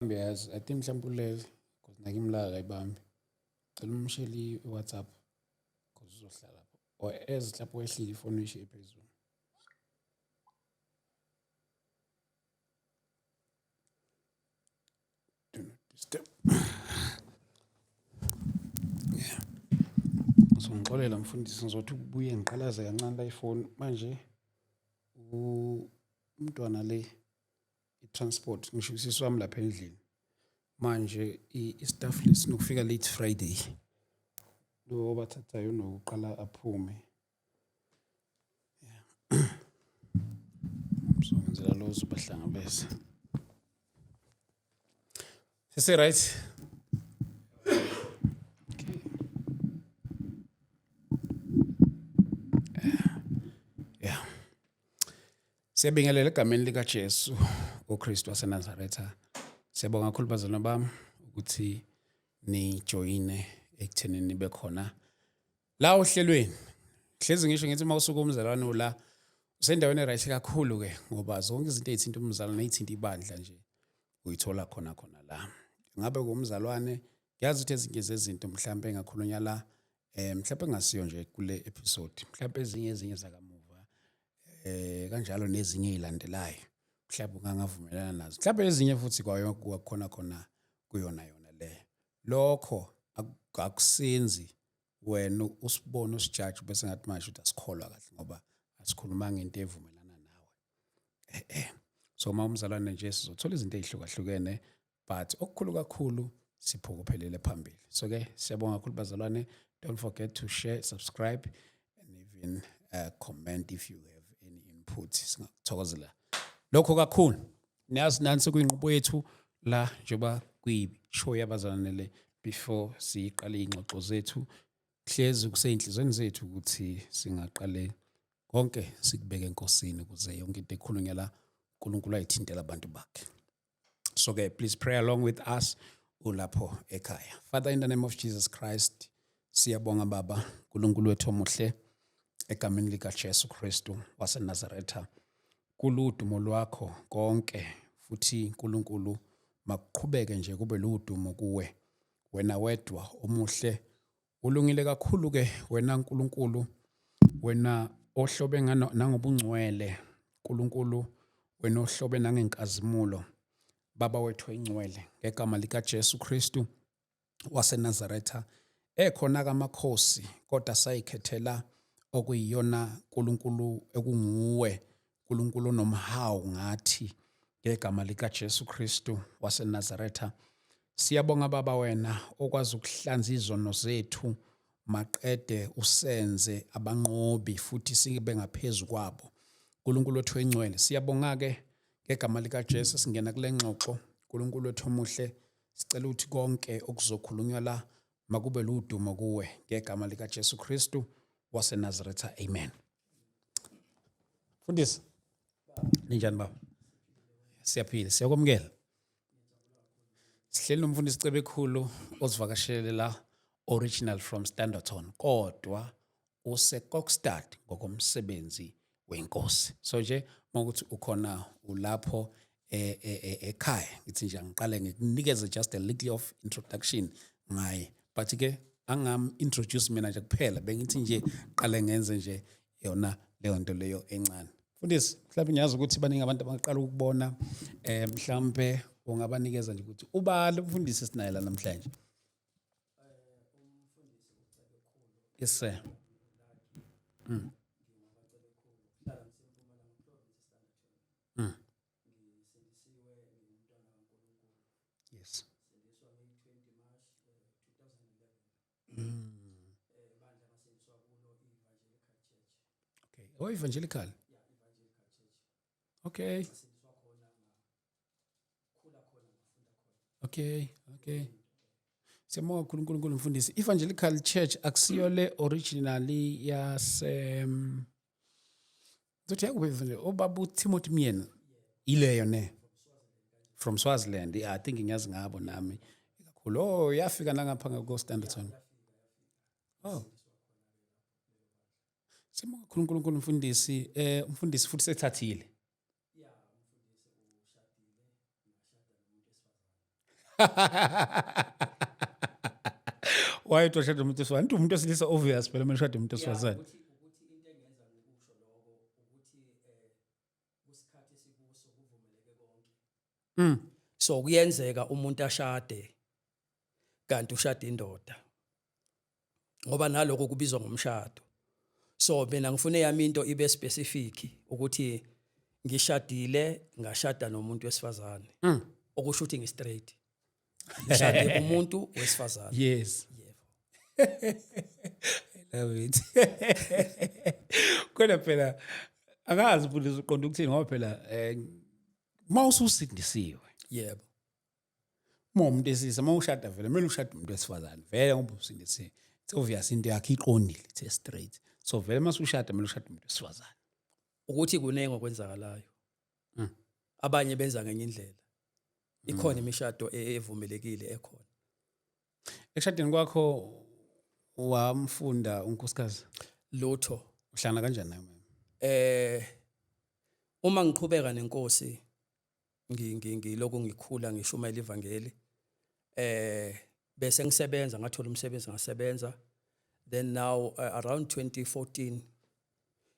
Yazi I think mhlawumbe ulele because nakimlaka ayibambi. Cela umsheli iWhatsApp because uzohlala lapho. Or as mhlawumbe wehlile ifoni uyishiye phezulu. Do not disturb. Yeah. So ngixolela mfundisi ngizothi ubuye ngiqalaze kancane la ifoni manje umntwana le i-transport ngisho usisi wami lapha endlini manje i-staff list nokufika late Friday lo bathathayo nokuqala aphume so ngenzela lo uzobahlangabeza sese right. Yeah. Siyabingelela egameni likaJesu uKristu waseNazaretha. Siyabonga kakhulu bazalwane bami ukuthi nijoyine ekuthenini nibe khona la ohlelweni. Hlezi ngisho ngithi mawusuka umzalwane ula usendaweni right kakhulu ke ngoba zonke izinto ezithinta umzalwane ezithinta ibandla nje uyithola khona la. Ngabe kumzalwane ngiyazi ukuthi ezinye zezinto mhlambe engakhulunywa la mhlambe ngasiyo nje kule episode mhlambe ezinye zakamuva kanjalo nezinye ezilandelayo mhlawumbe ungangavumelana nazo mhlawumbe ezinye futhi kwakhona kuyona le lokho akusenzi wena usibone usijudge bese ngathi manje uthi asikholwa kahle ngoba asikhuluma ngento evumelana nawe so umzalwane nje sizothola izinto ezihlukahlukene but okukhulu kakhulu siphokophelele phambili so ke siyabonga kakhulu bazalwane. Don't forget to share, subscribe and even comment if you have any input. Singakuthokozela lokho kakhulu. Niyazi nansi kuyinqubo yethu la njoba kuyishow yabazalwane le before siqale ingxoxo zethu hlezi kuseyinhlizweni zethu ukuthi singaqale konke sikubeke enkosini ukuze yonke into ekhulunywa la uNkulunkulu ayithintela abantu bakhe. So ke please pray along with us ulapho ekhaya. Father, in the name of Jesus Christ, siyabonga baba uNkulunkulu wethu omuhle egameni likaJesu Kristu waseNazaretha. Kuludumo lwakho konke futhi uNkulunkulu makuqhubeke nje kube ludumo kuwe. Wena wedwa omuhle ulungile kakhulu ke wena uNkulunkulu wena ohlobe nangobungcwele uNkulunkulu wena ohlobe nangenkazimulo baba wethu engcwele ngegama likaJesu Kristu waseNazaretha ekhona kamakhosi kodwa sayikhethela okuyiyona uNkulunkulu ekunguwe uNkulunkulu nomhawu ngathi ngegama likaJesu Kristu waseNazaretha. Siyabonga baba wena okwazi ukuhlanza izono zethu maqede usenze abanqobi futhi sibe ngaphezulu kwabo uNkulunkulu wethu engcwele. Siyabonga ke ngegama likaJesu singena kule ngxoxo uNkulunkulu wethu omuhle sicela ukuthi konke okuzokhulunywa la makube ludumo kuwe ngegama likaJesu Kristu waseNazaretha. Amen. Fundisi ninjani baba? Siyaphila siyakwamukela. Sihleli nomfundisi Cebe ekhulu ozivakashele la original from Standerton kodwa useKokstad ngokomsebenzi wenkosi. So nje makuthi ukhona ulapho ekhaya ngithi nje ngiqale ngikunikeze just a little of introduction ngaye but ke angam introduce mina nje kuphela bengithi nje qale ngenze nje yona leyo nto leyo encane. Mfundisi mhlawumbe ngiyazi ukuthi baningi abantu abaqala ukubona mhlawumbe ungabanikeza nje ukuthi ubala umfundisi sinaye la namhlanje. Yes sir. Yes. Okay. Oh, evangelical. Okay. Okay. Siyabonga uNkulunkulu mfundisi. Evangelical Church akusiyo le originally yase Ngizothi yakube obaba uTimothy Myeni ileyo ne from Swaziland. I think ngiyazi ngabo nami kakhulu. Oh yafika nangapha ngakoStanderton. Oh. Siyabonga uNkulunkulu mfundisi. Umfundisi futhi sethathile. Why uthi washada umuntu wesifazane? Uthi umuntu wesilisa obvious phela uma ushada umuntu wesifazane. ukuthi into engenza ngokusho lokho ukuthi kusikhathi sikuso kuvumeleke konke. So kuyenzeka umuntu ashade kanti ushada indoda. Ngoba naloko kubizwa ngomshado. So mina ngifuna yami into ibe specific ukuthi ngishadile ngashada nomuntu wesifazane. Okusho ukuthi ngistraight. Ngishade umuntu wesifazane. Yes. Yebo. I love it. Kodwa phela angazi ukuthi uqonda ukuthini ngoba phela mawususindisiwe. Yebo. Uma umuntu esisa mawushada vele kumele ushade umuntu wesifazane. Vele ngoba usindisiwe. It's obvious into yakhe iqondile it's straight. So vele masushada kumele ushade umuntu wesifazane. Ukuthi kunenge okwenzakalayo. Abanye benza ngenye indlela. Ikhona imishado evumelekile ekhona. Ekushadeni kwakho wamfunda unkosikazi Lutho. uhlala kanjani naye? Uma ngiqhubeka nenkosi ngiloko ngikhula ngishumayela ivangeli bese ngisebenza ngathola umsebenzi ngasebenza then now around 2014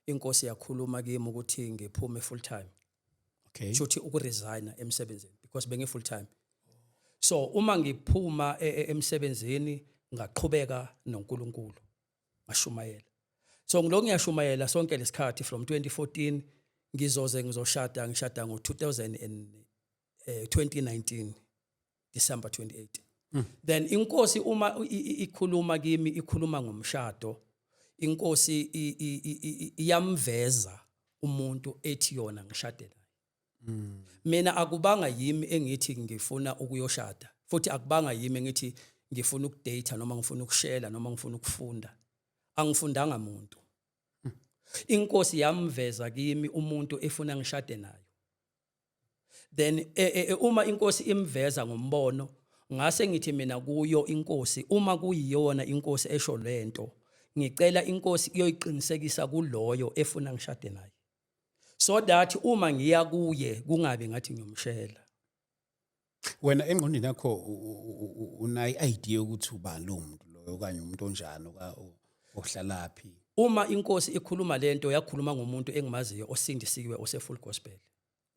inkosi yakhuluma kimi ukuthi ngiphume full time. Okay. Shothi ukuresigna emsebenzini because bengi full time. So uma ngiphuma emsebenzini ngaqhubeka noNkulunkulu ngashumayela. So ngiloko ngiyashumayela sonke lesikhathi from 2014 ngizoshada ngishada ngo2019 December 28. Then inkosi uma ikhuluma kimi ikhuluma ngomshado inkosi iyamveza umuntu ethi yona ngishade naye. Mina akubanga yimi engithi ngifuna ukuyoshada futhi akubanga yimi engithi ngifuna ukudate noma ngifuna ukushela noma ngifuna ukufunda. Angifundanga umuntu. Inkosi yamveza kimi umuntu efuna ngishade nayo. Then uma inkosi imveza ngombono ngase ngithi mina kuyo inkosi uma kuyiyona inkosi esho lento ngicela inkosi iyoyiqinisekisa kuloyo efuna ngishade naye. So that uma ngiya kuye kungabe ngathi ngiyomshela. Wena engqondweni yakho unayi idea ukuthi ubani lo muntu loyo okanye umuntu onjani ohlalaphi? Uma inkosi ikhuluma lento yakhuluma ngomuntu engimaziyo osindisiwe ose full gospel.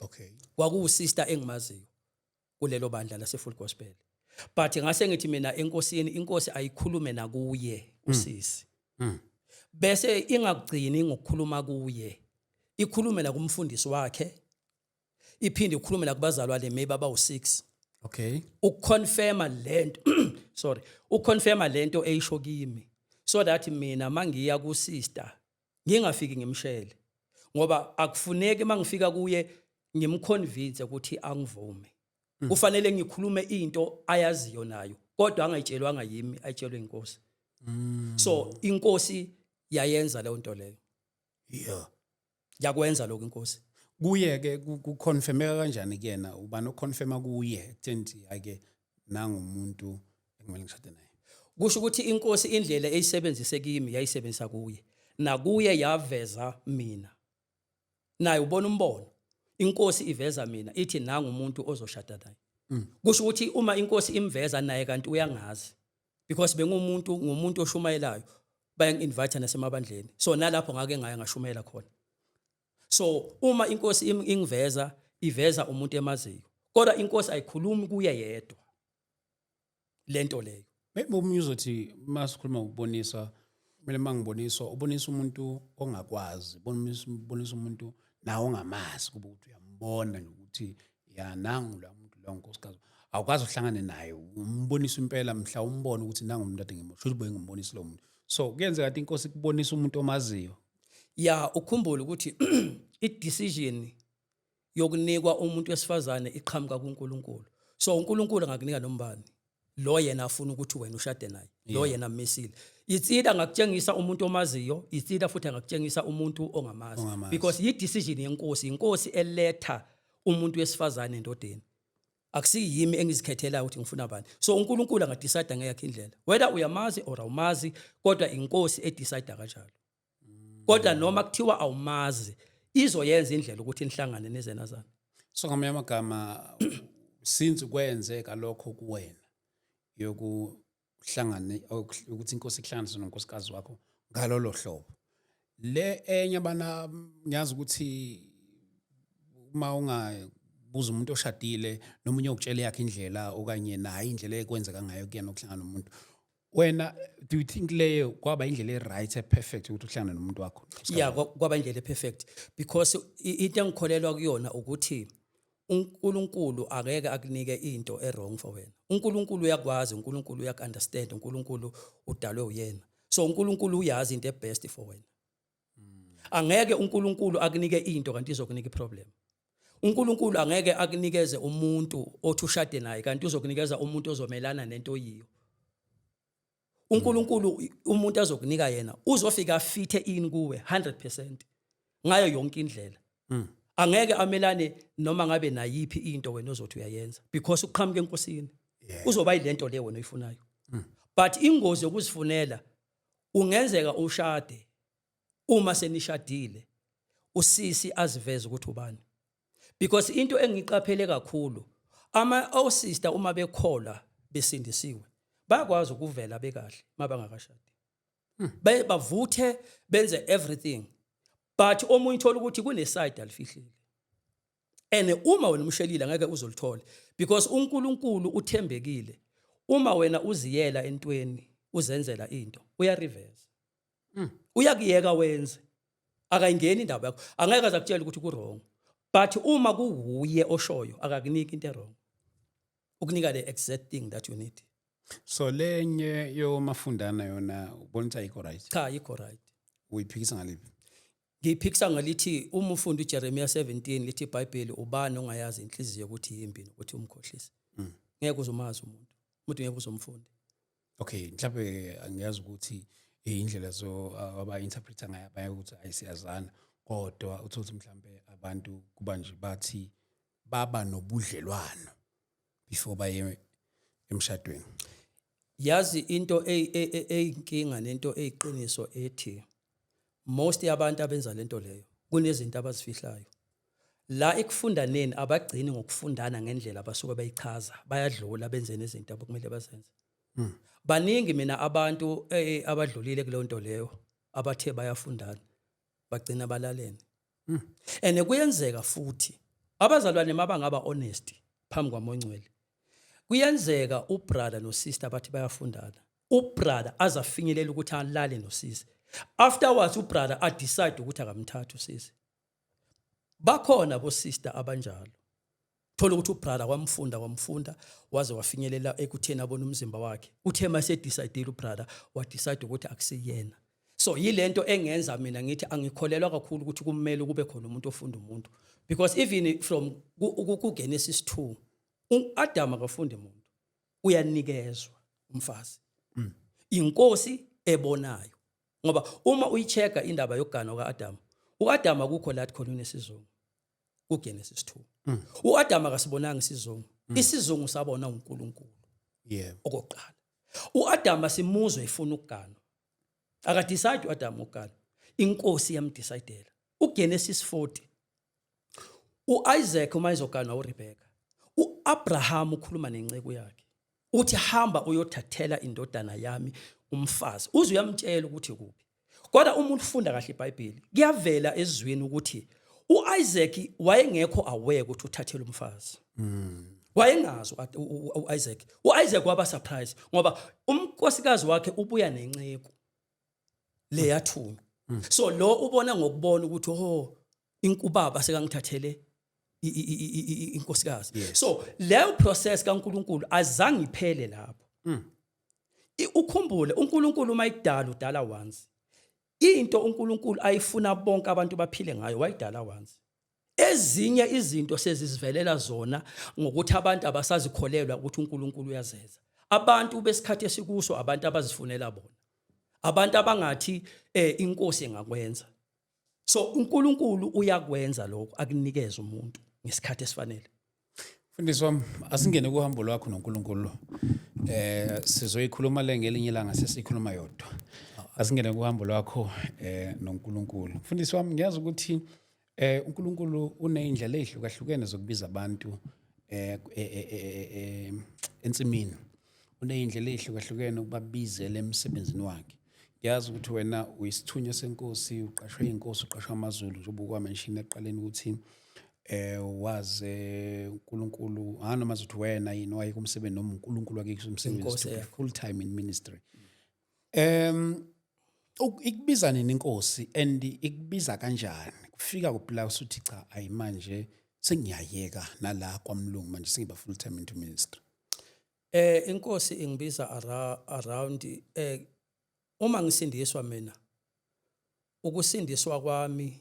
Okay. Kwakuwu sister engimaziyo kulelo bandla lase full gospel. But ngase ngithi mina enkosini inkosi ayikhulume nakuye usisi. Bese ingagcini ngokukhuluma kuye. Ikhulume la kumfundisi wakhe. Iphinde ikhulume la kubazalwane maybe abawu6. Okay. Ukonfirma lento sorry, ukonfirma lento eyisho kimi. So that mina mangiya ku sister ngingafiki ngimshele. Ngoba akufuneki mangifika kuye ngimconvince ukuthi angivume. Kufanele ngikhulume into ayaziyo nayo kodwa angayitshelwanga yimi ayitshelwe inkosi. So inkosi yayenza leyo nto leyo. Yeah. Yakwenza lokho inkosi. Kuye ke kuconfirmeka kanjani kuyena ubani oconfirma kuye ekuthi ake nanga umuntu engimele ngishade naye? Kusho ukuthi inkosi indlela eyisebenzise kimi yayisebenzisa kuye. Na kuye yaveza mina. Naye ubona umbono. Inkosi iveza mina ithi nanga umuntu ozoshada naye. Kusho ukuthi uma inkosi imveza naye kanti uyangazi because ngumuntu oshumayelayo bayangi-invite nasemabandleni. So nalapho ngake ngaya ngashumayela khona. So uma inkosi ingiveza iveza umuntu emaziyo. Kodwa inkosi ayikhulumi kuye yedwa. Lento leyo. Maybe uzothi masikhuluma ukubonisa kumele mangiboniswa ubonisa umuntu ongakwazi bonisa umuntu nawe ongamazi kuba ukuthi uyambona ukuthi ya nangu la muntu lo nkosikazi awukazi uhlangane naye umbonisa impela mhla umbona ukuthi nangu umuntu ade ngimsho ukuthi boyengimbonisa lo muntu. So kuyenzeka ukuthi inkosi kubonisa umuntu omaziyo. Ya ukhumbule ukuthi i-decision yokunikwa umuntu wesifazane iqhamuka kuNkulunkulu. So uNkulunkulu angakunika nombani. Lo yena afuna ukuthi wena ushade naye. Lo yena mesile. Itsida ngakutshengisa umuntu omaziyo, itsida futhi ngakutshengisa umuntu ongamazi. Because i-decision yenkosi, inkosi eletha umuntu wesifazane endodeni. Akusiyimi engizikhethela ukuthi ngifuna bani. So uNkulunkulu angadecide ngeyakhe indlela. Whether uyamazi or awumazi, kodwa inkosi edecide kanjalo. Kodwa noma kuthiwa awumazi, izoyenza indlela ukuthi nihlangane nezenazana. So ngamanye amagama since kwenzeka lokho kuwena yokuhlangana ukuthi inkosi ihlanganise nonkosikazi wakho ngalolo hlobo le enye bana ngiyazi ukuthi uma ungabuza umuntu oshadile nomunye ukutshela yakhe indlela okanye naye indlela ekwenzeka ngayo kuyena ukuhlangana nomuntu wena do you think leyo kwaba indlela e-right perfect ukuthi uhlangane nomuntu wakho yeah kwaba indlela perfect because into engikholelwa kuyona ukuthi uNkulunkulu akeke akunike into e-wrong for wena. uNkulunkulu uyakwazi, uNkulunkulu uyakunderstand, uNkulunkulu udalwe uyena. So uNkulunkulu uyazi into ebest for wena. Angeke uNkulunkulu akunike into kanti izokunika iproblem. uNkulunkulu angeke akunikeze umuntu othi ushade naye kanti uzokunikeza umuntu ozomelana nento oyiyo. uNkulunkulu umuntu azokunika yena uzofika fithe in kuwe 100% ngayo yonke indlela. Angeke amelane noma ngabe nayiphi into wena ozothi uyayenza because uqhamuke enkosini uzoba yilento le wena oyifunayo. But ingozi yokuzifunela ungenzeka ushade uma senishadile usisi aziveze ukuthi ubani. Because into engiqaphele kakhulu sister uma bekhola besindisiwe bayakwazi ukuvela bekahle mabangakashadi. Bavuthe benze everything. But omunye uthola ukuthi kune side alifihlile. Uma wena umshelile ngeke uzolithola because uNkulunkulu uthembekile. Uma wena uziyela entweni uzenzela into uya reverse. Uyakuyeka wenze. Akayingeni indaba yakho. Angeke azakutshela ukuthi ku wrong. But uma kuhuye oshoyo akakuniki into wrong. Ukunika the exact thing that you need. So lenye yomafundana yona ubona ukuthi ayikho right. Cha ayikho right. Uyiphikisa ngalipi? Ngiphikisa ngalithi uma ufunda uJeremiah 17 lithi iBhayibheli ubani ongayazi inhliziyo ukuthi yimbi ukuthi umkhohlise. Ngeke uzomazi umuntu ngeke uzomfunda. Okay, mhlawumbe angiyazi ukuthi indlela aba interpreter ngayo bayokuthi ayisiyazana kodwa uthothi mhlawumbe abantu kuba nje bathi baba nobudlelwano before baye emshadweni. Yazi into eyinkinga nento eyiqiniso ethi most yabantu abenza lento leyo kunezinto abazifihlayo. La ekufundaneni abagcini ngokufundana ngendlela abasuka bayichaza bayadlula benze nezinto abakumele bazenze. Baningi mina abantu abadlulile kule nto leyo abathe bayafundana bagcina balalene. Kuyenzeka futhi abazalwane mabangaba honest phambi kwaMongcwele. Kuyenzeka ubrother no sister bathi bayafundana. Ubrother azafinyelela ukuthi alale nosisi. Afterwards ubrother decide ukuthi akamthatha usisi. Bakhona bo sister abanjalo. Thola ukuthi ubrother kwamfunda waze wafinyelela ekutheni abona umzimba wakhe. Uthe mase decide ubrother wa decide ukuthi akusiyena. So yilento engenza mina ngithi angikholelwa kakhulu ukuthi kumele kube khona umuntu ofunda umuntu because even from Genesis 2 uAdam akafunda umuntu uyanikezwa umfazi. Inkosi ebonayo. Ngoba uma uyicheka indaba yogana kaAdam, uAdam akukho la khona unesizungu. kuGenesis 2. uAdam akasibonanga isizungu. Isizungu sabona uNkulunkulu. Yeah. Okokuqala. uAdam simuzwe efuna ukugana. Akadecide uAdam ukugana. Inkosi yamdecidela. uGenesis 40. uIsaac uma izogana uRebecca. uAbraham ukhuluma nenceku yakhe. Uthi hamba uyothathela indodana yami umfazi. Uze uyamtshela ukuthi kuphi. Kodwa uma ufunda kahle iBhayibheli, kuyavela ezweni ukuthi uIsaac wayengekho aware ukuthi uthathele umfazi. Wayengazi uIsaac. uIsaac waba surprise ngoba umnkosikazi wakhe ubuya nenceku le yathunga. So lo ubona ngokubona ukuthi inkubaba sekangithathele inkosikazi. So leyo process kaNkulunkulu azange iphele lapho. Ukhumbule uNkulunkulu uma idala udala once. Into uNkulunkulu ayifuna bonke abantu baphile ngayo wayidala once. Ezinye izinto sezizivelela zona ngokuthi abantu abasazikholelwa ukuthi uNkulunkulu uyazenza. Abantu besikhathi esikuso abantu abazifunela bona. Abantu abangathi inkosi engakwenza. So uNkulunkulu uyakwenza lokho akunikeza umuntu ngesikhathi esifanele. Mfundisi wami asingene kuhambo lwakho noNkulunkulu. Sizoyikhuluma lengelinye ilanga sesikhuluma yodwa. Asingene kuhambo lwakho noNkulunkulu. Mfundisi wami ngiyazi ukuthi uNkulunkulu uneyindlela ezihlukahlukene zokubiza abantu ensimini uneyindlela ezihlukahlukene ukubabizela emsebenzini wakhe. Ngiyazi ukuthi wena uyisithunywa senkosi, uqashwe inkosi, uqashwe amaZulu njengoba ukwamention eqaleni ukuthi waze uNkulunkulu noma uthi wena yini wayekumsebenzi noma uNkulunkulu wake kusumsebenzi full time in ministry. Ikubiza nini inkosi and ikubiza kanjani? Kufika kupla usuthi cha ayimanje sengiyayeka nala kwaMlungu manje sengiba full time into ministry. Inkosi ingibiza around uma ngisindiswa mina ukusindiswa kwami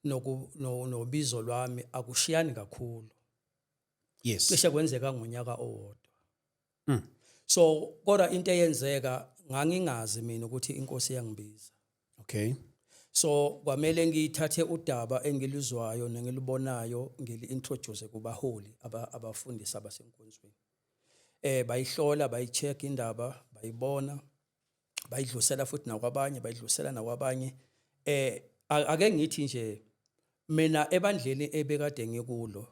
nobizo lwami akushiyani kakhulu. Yes. Cishe kwenzeka ngonyaka owodwa. So kodwa into eyenzeka ngangingazi mina ukuthi inkosi yangibiza. Okay. So kwamele ngithathe udaba engilizwayo nengilibonayo ngili-introduce kubaholi abafundisi abasenkonzweni. Bayihlola, bayicheck indaba, bayibona, bayidlulisela futhi nakwabanye. Ake ngithi nje mina ebandleni ebekade ngikulo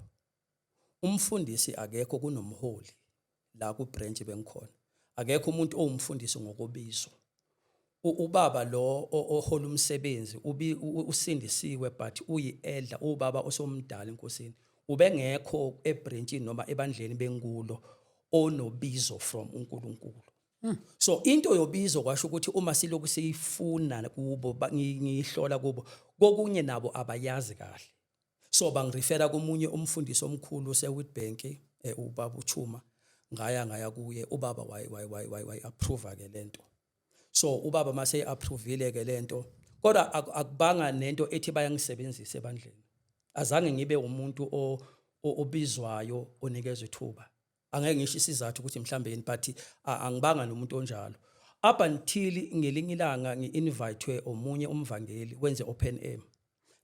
umfundisi akekho kunomholi la ku branch bengikhona. Akekho umuntu owumfundisi ngokubizo. Ubaba lo ohola umsebenzi usindisiwe but uyi-elder, ubaba osomdala enkosini. Ubengekho ebranchini noma ebandleni bengikulo onobizo from uNkulunkulu. So into yobizo kwasho ukuthi uma siloku siyifuna kubo ngihlola kubo kokunye nabo abayazi kahle. So bangirefera komunye umfundisi omkhulu seWitbank ubaba uChuma ngaya kuye ubaba wayi approve ke lento. So ubaba mase approvile ke lento kodwa akubanga nento ethi bayangisebenzisa ebandleni. Azange ngibe umuntu obizwayo onikezwe ithuba. Angeke ngisho isizathu ukuthi mhlambe yini but angibanga nomuntu onjalo. Up until ngelinye ilanga ngi-invitewe omunye umvangeli wenze open air.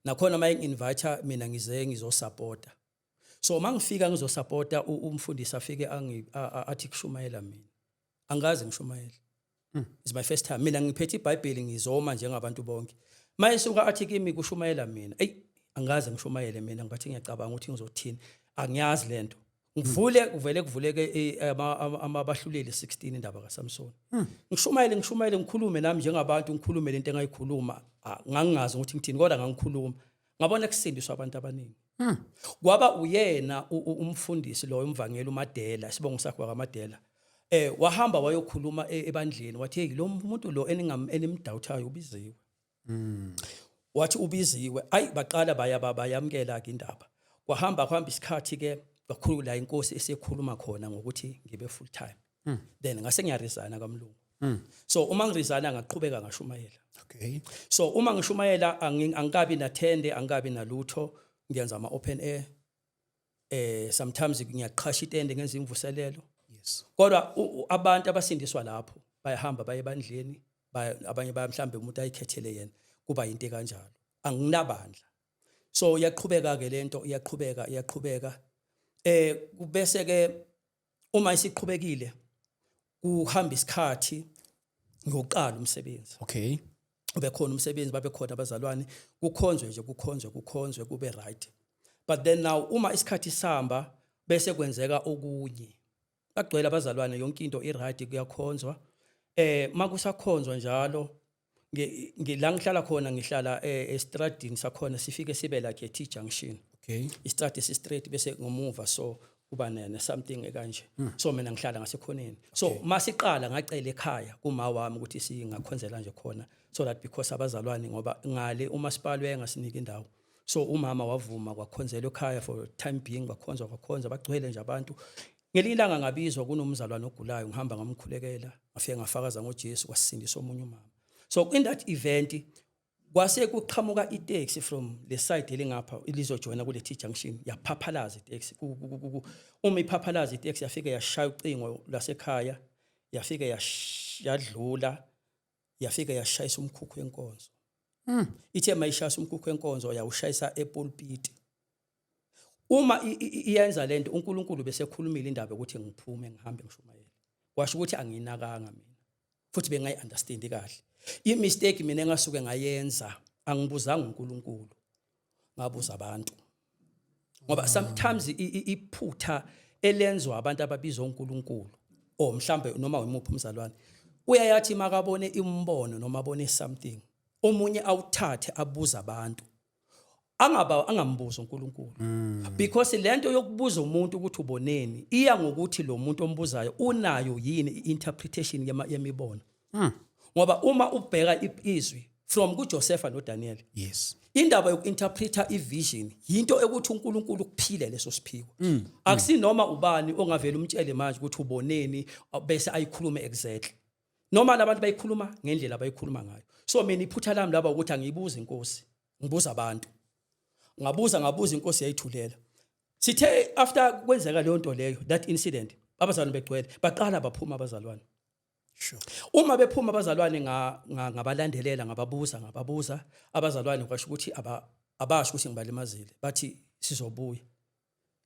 Nakhona maye ngi-invite mina ngizosupporta. So mangifika ngizosupporta umfundisi afike athi kushumayela mina. Angazi ngishumayela. It's my first time. Mina ngiphethe iBhayibheli ngizoma njengabantu bonke. Mayisuka athi kimi kushumayela mina. Angazi ngishumayele mina ngathi ngiyacabanga ukuthi ngizothini. Angiyazi lento. Kuvuleke abahluleli 16 indaba kaSamson. Ngishumayele ngikhulume nami njengabantu ngikhulume lento engayikhuluma. Ngangingazi ukuthi ngithini kodwa ngangikhuluma. Ngabona kusindiswa abantu abaningi. Kwaba uyena umfundisi lo umvangeli uMadela, sibongo sakhe kwaMadela. Wahamba wayokhuluma ebandleni wathi hey lo muntu lo enimdoubtayo ubiziwe. Wathi ubiziwe baqala bayamkela ke indaba. Kwahamba isikhathi ke kakhulu la inkosi esekhuluma khona ngokuthi ngibe full time. Then ngase ngiyaresigna kaMlungu. So uma ngiresigna ngaqhubeka ngashumayela. Okay. So uma ngishumayela angikabi nathende angabi nalutho ngiyenza ama open air. Sometimes ngiyaqhasha itende ngenza imvuselelo. Yes. Kodwa abantu abasindiswa lapho bayahamba baye ebandleni abanye mhlambe umuntu ayikhethele yena kuba into kanjalo. Anginabandla. So iyaqhubeka ke lento iyaqhubeka. Kubese ke uma isiqhubekile kuhamba isikhathi ngoqala umsebenzi. Okay. Ube khona umsebenzi babekhona abazalwane kukhonzwe kube right. But then now uma isikhathi sihamba bese kwenzeka okunye. Bagcwele abazalwane yonke into i-right kuyakhonzwa. Makusakhonzwa njalo la ngihlala khona ngihlala estradini sakhona sifike sibe like T junction. Okay. Istradi straight bese ngomuva so kuba something ekanje. So mina ngihlala ngasekhoneni. So masiqala ngacela ekhaya kuma wami ukuthi singakhonzela nje khona so that because abazalwane ngoba ngale umasipala uyangasinika indawo. So umama wavuma kwakhonzela ekhaya for time being kwakhonza bagcwele nje abantu. Ngelinye ilanga ngabizwa kunomzalwane ogulayo ngihamba ngamkhulekela afike ngafakaza ngoJesu kwasindisa omunye umama. So in that event kwase kuqhamuka itaxi from the side elingapha ilizojoina kule T junction yaphaphalaza itaxi uma iphaphalaza itaxi yafike yashaya ucingo lasekhaya yafike yadlula yafike yashayisa umkhukhu wenkonzo. Ithe mayishayisa umkhukhu wenkonzo yawushayisa epulpit. Uma iyenza lento uNkulunkulu bese khulumile indaba ukuthi ngiphume ngihambe ngishumayela. Kwasho ukuthi anginakanga mina. Futhi bengayi understand kahle. I-mistake mina engasuke ngayenza angibuzanga uNkulunkulu ngabuza abantu. ngoba sometimes iphutha elenzwa abantu ababizwa uNkulunkulu o mhlambe noma umuphi umzalwane uyayathi makabone imbono noma abone something omunye awuthathe abuza abantu angambuza uNkulunkulu because lento yokubuza umuntu ukuthi uboneni iya ngokuthi lo muntu ombuzayo unayo yini interpretation yemibono ngoba uma ubheka izwi from kuJosepha noDaniel yes indaba yokuinterpreta ivision into ukuthi uNkulunkulu ukuphile leso siphiwo akusinoma ubani ongavela umtshele manje ukuthi uboneni bese ayikhulume exactly noma labantu bayikhuluma ngendlela abayikhuluma ngayo so mina iphutha lami laba ukuthi angiyibuza inkosi ngibuza abantu ngabuza inkosi yayithulela sithe after kwenzeka leyo nto leyo that incident abazalwane begcwele baqala baphuma abazalwane sure uma bephuma abazalwane ngabalandelela ngababuza abazalwane kwasho ukuthi abasho ukuthi ngibalimazile bathi sizobuya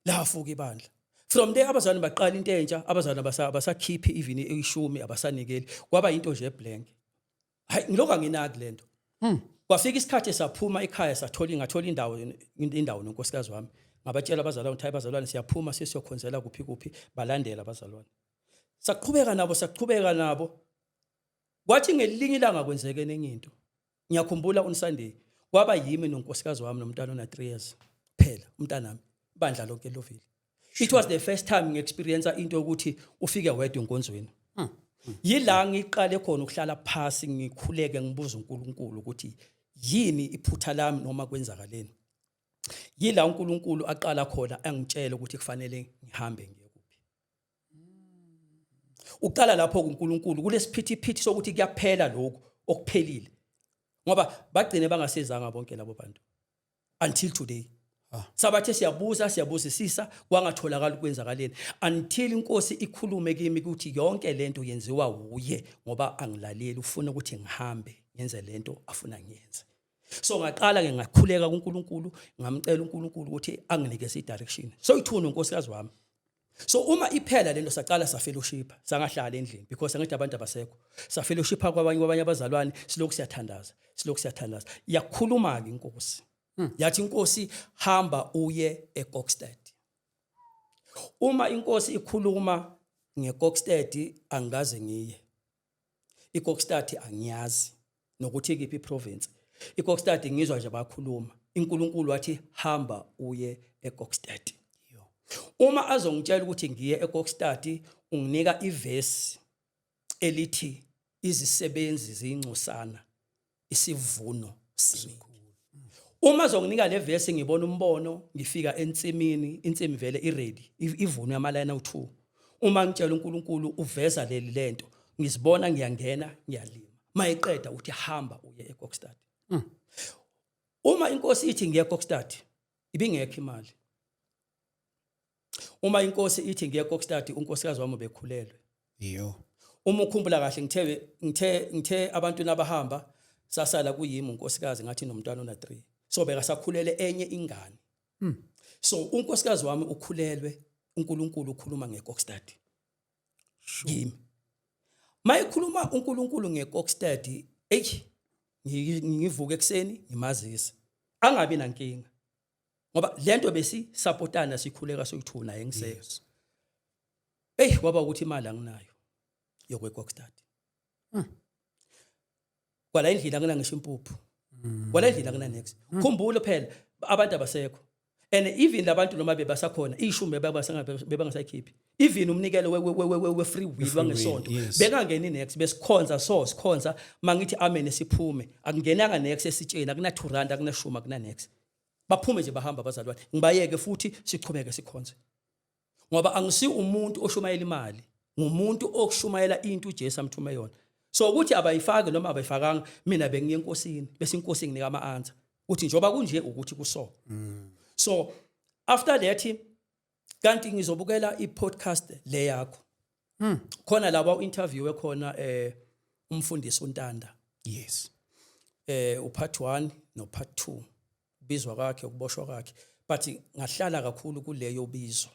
lafuka ibandla from there abazalwane baqala into entsha abazalwane basakhiphi even ishumi abasanikeli kwaba into nje blank hayi ngiloka nginaki lento kwafika isikhathi saphuma ekhaya ngathola indawo nonkosikazi wami ngabatshela abazalwane ukuthi abazalwane siyaphuma sesiyokhonzela kuphi balandela abazalwane saqhubeka nabo kwathi ngelinye ilanga kwenzeke enye into ngiyakhumbula on Sunday kwaba yimi nonkosikazi wami nomntana ona 3 years phela umntanami ibandla lonke lovile it was the first time ngiexperience into ukuthi ufike wedwa enkonzweni yila ngiqale khona ukuhlala phansi ngikhuleke ngibuza uNkulunkulu ukuthi yini iphutha lami noma kwenzakaleni yila uNkulunkulu aqala khona angitshela ukuthi kufanele ngihambe ngiye kuphi uqala lapho kuNkulunkulu kulesiphithiphithi sokuthi kuyaphela lokho okuphelile ngoba bagcine bangasizanga bonke labo bantu until today sabathe siyabuzisisa kwangatholakala ukwenzakaleni until inkosi ikhulume kimi ukuthi yonke lento yenziwa uye ngoba angilaleli ufuna ukuthi ngihambe ngenze lento afuna ngiyenze so ngaqala ke ngakhuleka kuNkulunkulu ngamcela uNkulunkulu ukuthi anginike direction so ithuna unkosikazi wami so uma iphela lento saqala fellowship sangahlala endlini because angithi abantu abasekho fellowship kwabanye abazalwane silokhu siyathandaza yakhuluma ke inkosi yathi inkosi hamba uye eKokstad uma inkosi ikhuluma ngeKokstad angaze ngiye iKokstad angiyazi nokuthi ikiphi iprovince iKokstad ngizwa nje bakhuluma uNkulunkulu wathi hamba uye eKokstad uma azongitshela ukuthi ngiye eKokstad unginika iverse elithi izisebenzi ziyincosana isivuno sikhulu uma zonginika le verse ngibona umbono ngifika ensimini insimi vele iready ivuno yamalana u2 uma ngitshela uNkulunkulu uveza lento ngizibona ngiyangena ngiyalima mayiqeda uthi hamba uye eKokstad uma inkosi ithi ngiye eKokstad ibingekho imali uma inkosi ithi ngiye eKokstad unkosikazi wami bekhulelwe uma ukhumbula kahle ngithe abantu nabahamba sasala kuyimi unkosikazi ngathi nomntwana ona 3 so bekasakhulele enye ingane so unkosikazi wami ukhulelwe uNkulunkulu ukhuluma ngeKokstad yimi mayikhuluma uNkulunkulu ngeKokstad ngivuka ekseni ngimazisa angabi nankinga ngoba lento besi supportana sikhuleka soyithuna engisese kwaba ukuthi imali anginayo yokweKokstad kwala endlini angina ngisho impuphu kwala endlini angina next khumbula phela abantu abasekho and even labantu noma bebasakhona ishumi bebangasayikhiphi even umnikelo we free will wangesonto bekangeni next besikhonza sikhonza mangithi amen esiphume akungenanga next esitsheni akuna 2 rand akuna shuma akuna next baphume nje bahamba abazalwane ngibayeke futhi sichubeke sikhonze ngoba angisi umuntu oshumayela imali ngumuntu okushumayela into uJesu amthume yona so ukuthi abayifake noma abayifakanga mina bengiye enkosini bese inkosi nginika ama-answer uthi njoba kunje ukuthi kuso so after that kanti ngizobukela i-podcast le yakho khona laba u-interview ekhona umfundisi uNtanda yes upart 1 no part 2 bizwa kwakhe ukuboshwa kwakhe but ngahlala kakhulu kuleyo bizo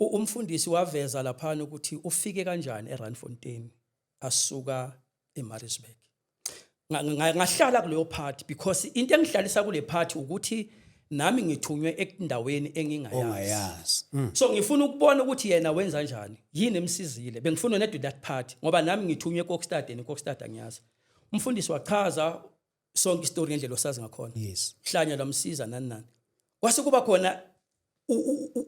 umfundisi waveza lapha ukuthi ufike kanjani eRandfontein asuka eMaritzburg ngahlala kuleyo part because into engihlalisa kule part ukuthi nami ngithunywe endaweni engingayazi ongayazi so ngifuna ukubona ukuthi yena wenza kanjani yini emsizile bengifuna nedo that part ngoba nami ngithunywe eKokstad neKokstad angiyazi umfundisi wachaza sonke istory ngendlela osazi ngakhona yes hlanya lamsiza nani kwase kuba khona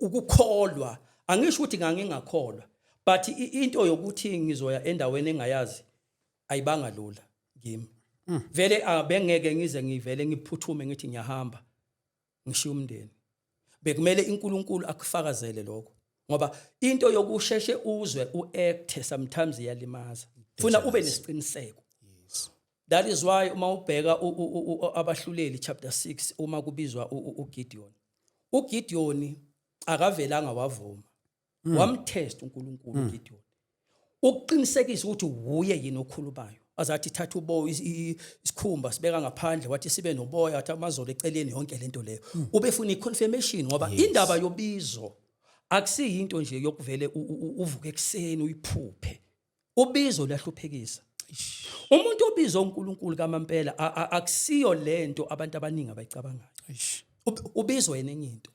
ukukholwa angisho ukuthi ngangingakholwa but into yokuthi ngizoya endaweni engayazi ayibanga lula kimi vele abengeke ngize ngivele ngiphuthume ngithi ngiyahamba ngishiya umndeni bekumele iNkulunkulu akufakazele lokho ngoba into yokusheshe uzwe uact sometimes iyalimaza funa ube nesiqiniseko yes that is why uma ubheka abahluleli chapter 6 uma kubizwa uGideon akavelanga wavuma wamtest uNkulunkulu uGideon ukuqinisekisa ukuthi uye yini okhulumayo azathi thatha ubo isikhumba sibeka ngaphandle wathi sibe noboya wathi amazolo eceleni yonke lento leyo ubefuna iconfirmation ngoba indaba yobizo akusiyinto nje yokuvele uvuke ekseni uyiphuphe ubizo lahluphekisa umuntu obizo uNkulunkulu kaMampela akusiyo lento abantu abaningi abayicabangayo ubizo yena enye into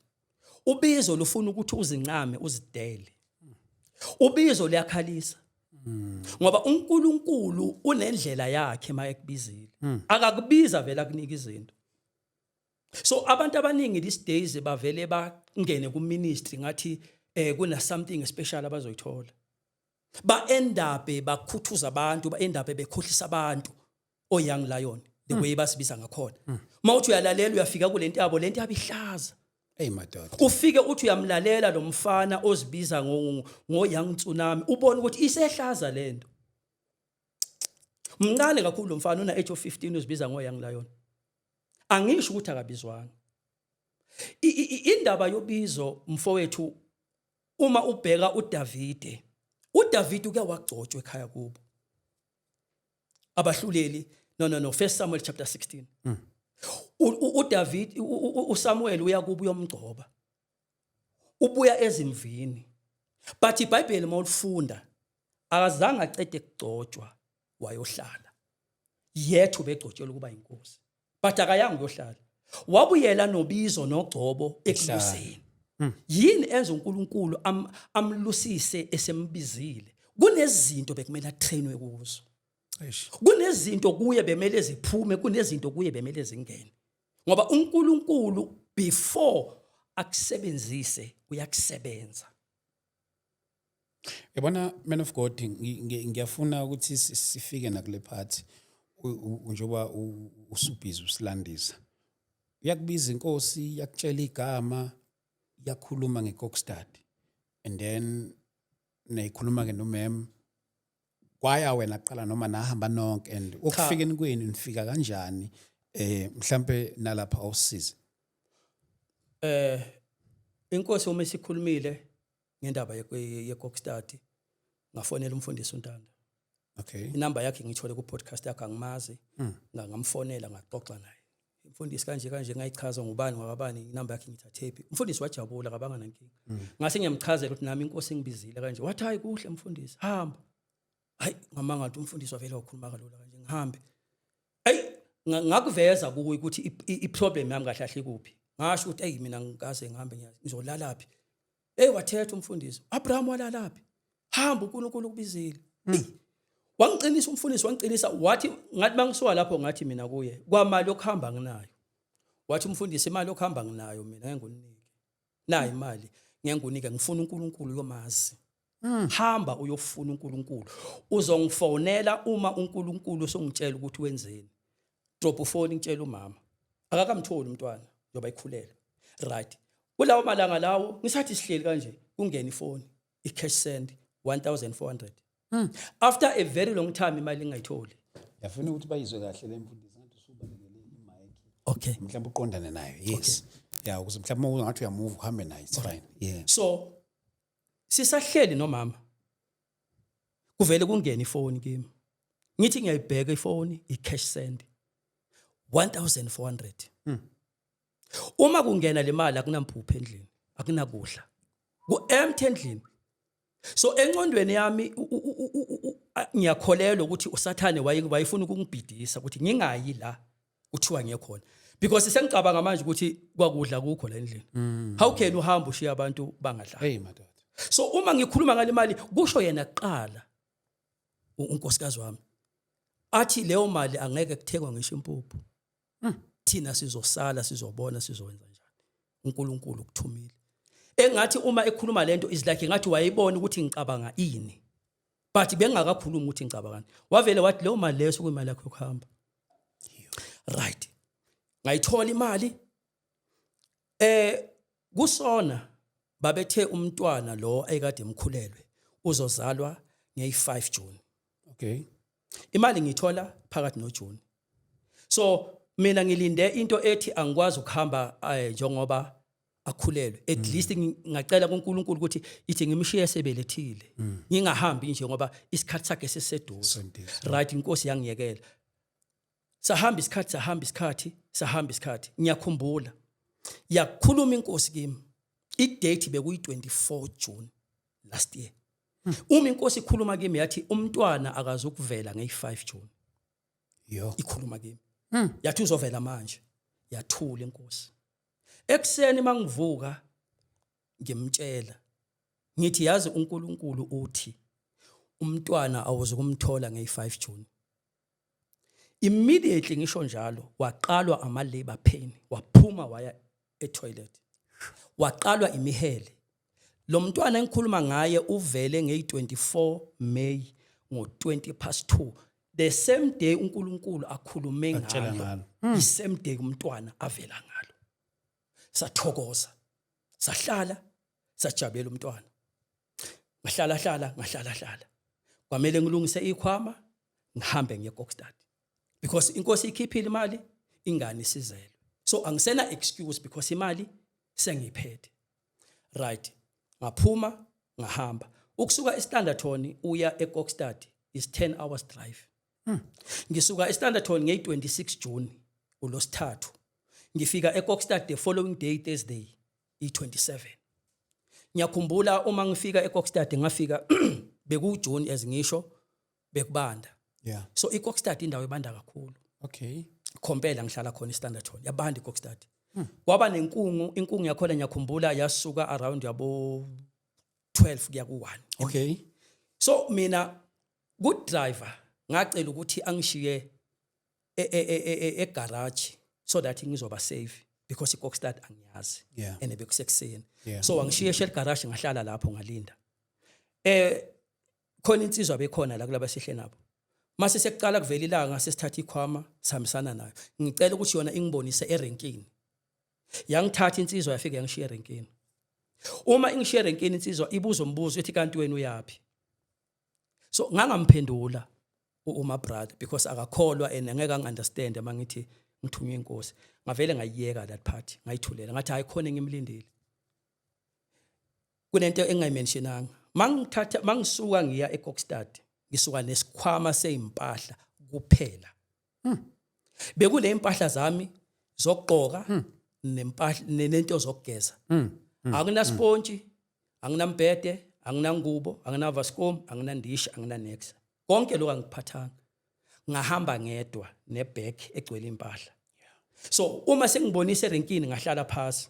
ubizo lufuna ukuthi uzincame uzidele ubizo liyakhalisa ngoba uNkulunkulu unendlela yakhe mayekubizile akakubiza vela akunika izinto so abantu abaningi these days bavele bangene ku ministry ngathi kuna something special abazoyithola ba end up bakhuthuza abantu ba end up bekhohlisa abantu oyoung lion the way basibiza ngakhona mawuthi uyalalela uyafika kulento yabo lento yabihlaza hey madoda ufike uthi uyamlalela lo mfana ozibiza young tsunami ubone ukuthi isehlaza lento mncane kakhulu lo mfana una age of 15 uzibiza young lion angisho ukuthi akabizwanga indaba yobizo mfowethu uma ubheka uDavide uke wagcotshwa ekhaya kubo abahluleli no 1 Samuel chapter 16 uDavid uSamuel uyakuba uyomgcoba ubuya ezimvini but iBhayibheli mawulifunda akazange acede ukugcotshwa wayohlala yethu begcotshelwa kuba inkosi but akayanga uyohlala wabuyela nobizo nogcobo ekubuseni yini enza uNkulunkulu amlusise esembizile kunezinto bekumele atrainwe kuzo kunezinto kuye bemele ziphume kunezinto kuye bemele zingene ngoba uNkulunkulu before akusebenzise uyakusebenza yabona man of God ngiyafuna ukuthi sifike nakule part njoba usubhizi usilandisa uyakubiza inkosi yakutshela igama yakhuluma ngeKokstad and then neyikhuluma ke nomem kwaya wena qala noma nahamba nonke and ukufikeni kwenu nifika kanjani mhlambe nalapha awusize inkosi uma isikhulumile ngendaba yeKokstad ngafonela umfundisi uNtanda okay inamba yakhe ngithole ku podcast yakhe angimazi ngamfonela ngaxoxa naye umfundisi kanje ngayichaza ngubani ngabani inamba yakhe ngithathephi umfundisi wajabula kabanga nankinga ngase ngiyamchazela ukuthi nami inkosi ingibizile kanje wathi hayi kuhle mfundisi hamba hayi ngamanga ngathi umfundisi wavela wakhuluma kalula kanje ngihambe hey ngakuveza kuwe ukuthi iproblem yami kahlahle kuphi ngasho ukuthi hey mina ngikaze ngihambe ngizolalaphi hey wathetha umfundisi Abraham walalaphi hamba uNkulunkulu kubizile wangiqinisa umfundisi wangiqinisa wathi ngathi mangisuka lapho ngathi mina kuye kwamali yokuhamba nginayo wathi umfundisi imali yokuhamba nginayo mina ngeke ngikunike nayi imali ngeke ngikunike ngifuna uNkulunkulu yomazi hamba uyofuna uNkulunkulu uzongifonela uma uNkulunkulu songitshela ukuthi wenzeni drop phone ngitshela umama akakamtholi umntwana njoba ikhulelwe right kulawo malanga lawo ngisathi sihleli kanje kungena ifoni icash send 1400 after a very long time imali ngayitholi yafuna ukuthi bayizwe kahle lemfundisi ngathi usubalekele imic okay mhlawumbe uqondane nayo yes yeah ukuze mhlawumbe ungathi uyamove uhambe nayo it's fine yeah so sisahleli nomama kuvele kungena ifoni kimi ngithi ngiyayibheka ifoni icash send 1400 uma kungena le mali akunampupho endlini akunakudla ku-empty endlini so encondweni yami ngiyakholelwa ukuthi usathane wayefuna ukungibhidisa ukuthi ngingayi la kuthiwa ngiyekhona because sengicabanga manje ukuthi kwakudla kukho la endlini. How can uhamba ushiya abantu bangadla? Hey madoda. So uma ngikhuluma ngale mali kusho yena kuqala unkosikazi wami athi leyo mali angeke kuthekwa ngisho impuphu. Thina sizosala sizobona sizokwenza njani. uNkulunkulu ukuthumile. Engathi uma ekhuluma lento is like ngathi wayibona ukuthi ngicabanga ini. But bengakakhulumi ukuthi ngicabangani. Wavele wathi leyo mali leso kuyimali yakho yokuhamba. Right. Ngayithola imali kusona babethe umntwana lo ayekade emkhulelwe uzozalwa nge5 June. Okay. Imali ngithola phakathi noJune. So mina ngilinde into ethi angikwazi ukuhamba njengoba akhulelwe. At least ngacela kuNkulunkulu ukuthi ithi ngimshiye sebelethile. Ngingahambi nje ngoba isikhathi sakhe sesiseduze. Right, inkosi yangiyekela. Sahamba isikhathi. Ngiyakhumbula. Yakhuluma inkosi kimi. I-date bekuyi-24 June last year. Uma inkosi ikhuluma kimi yathi umntwana akazukuvela nge5 June. Ikhuluma kimi. Yathi uzovela manje. Yathula inkosi. Ekseni mangivuka ngimtshela. Ngithi yazi uNkulunkulu uthi umntwana awuzukumthola nge5 June. Immediately ngisho njalo waqalwa ama labor pain, waphuma waya etoilet. Waqalwa imihele. Lo mntwana engikhuluma ngaye uvele nge24 May ngo2:20. The same day uNkulunkulu akhulume ngayo. The same day umntwana avela ngalo. Sathokoza. Sahlala, sajabela umntwana. Ngahlala. Kwamele ngilungise ikhwama, ngihambe ngiye eKokstad. Because inkosi ikhiphile imali, ingane isizelwe. So angisena excuse because imali sengiphethe. Right. Ngaphuma, ngahamba. Ukusuka eStanderton uya eKokstad is 10 hours drive. Ngisuka eStanderton nge26 June uLosithathu. Ngifika eKokstad the following day Thursday i27. Ngiyakhumbula uma ngifika eKokstad ngafika bekuJune as ngisho bekubanda. Yeah. So iKokstad indawo ebanda kakhulu. Okay. Compare ngihlala khona eStanderton. Yabanda iKokstad. Kwaba inkungu yakhona ngiyakhumbula yasuka around yabo 12 kuya ku1. Okay. So mina good driver ngacela ukuthi angishiye egarage so that ngizoba safe because iKokstad angiyazi. Yeah. And bekusekuseni. Yeah. So angishiye shell garage ngahlala lapho ngalinda. Khona insizwa bekhona la kulaba sihle nabo. Mase sekuqala kuvela ilanga sesithatha ikhwama sihambisana nayo. Ngicela ukuthi yona ingibonise erenkini. Yangithatha insizwa yafika yangishiya erenkini. Uma ingishiya erenkini insizwa ibuza umbuzo ethi kanti wena uyapi? So ngangamphendula uma brother because akakholwa and angeke angiunderstand mangithi ngithunywe inkosi. Ngavele ngayiyeka that part, ngayithulela. Ngathi hayi khona ngimlindile. Kunento engayimentionanga. Mangisuka ngiya eKokstad, ngisuka nesikhwama sezimpahla kuphela. Bekule impahla zami zokugqoka nempahla nento zokugeza. Akuna sponge, anginambhede, anginangubo, anginavascom, anginandishi, anginanexa. Konke lokho angiphathanga. Ngahamba ngedwa nebag egcwele impahla. So uma sengibonise erenkini ngahlala phansi.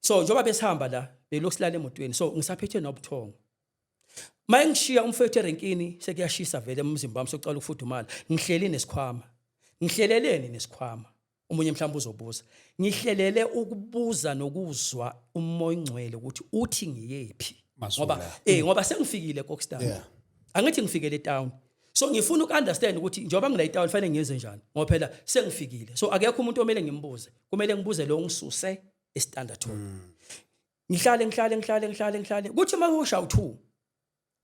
So njoba besihamba la belokusilala emotweni so ngisaphethe nobuthongo. Mayingishiya umfethu erenkini sekuyashisa vele umzimba wami sokucala ukufudumala. Ngihleli nesikhwama. Ngihleleleni nesikhwama. Umunye mhlawumbe uzobuza. Ngihlelele ukubuza nokuzwa umoya ongcwele ukuthi uthi ngiyephi. Ngoba sengifikile eKokstad. Angithi ngifikele eTown. So ngifuna ukunderstand ukuthi njoba ngila eTown fanele ngiyenze njani. Ngoba phela sengifikile. So akekho umuntu omele ngimbuze. Kumele ngibuze lo ngisuse eStanderton. Ngihlale. Kuthi mawusha u2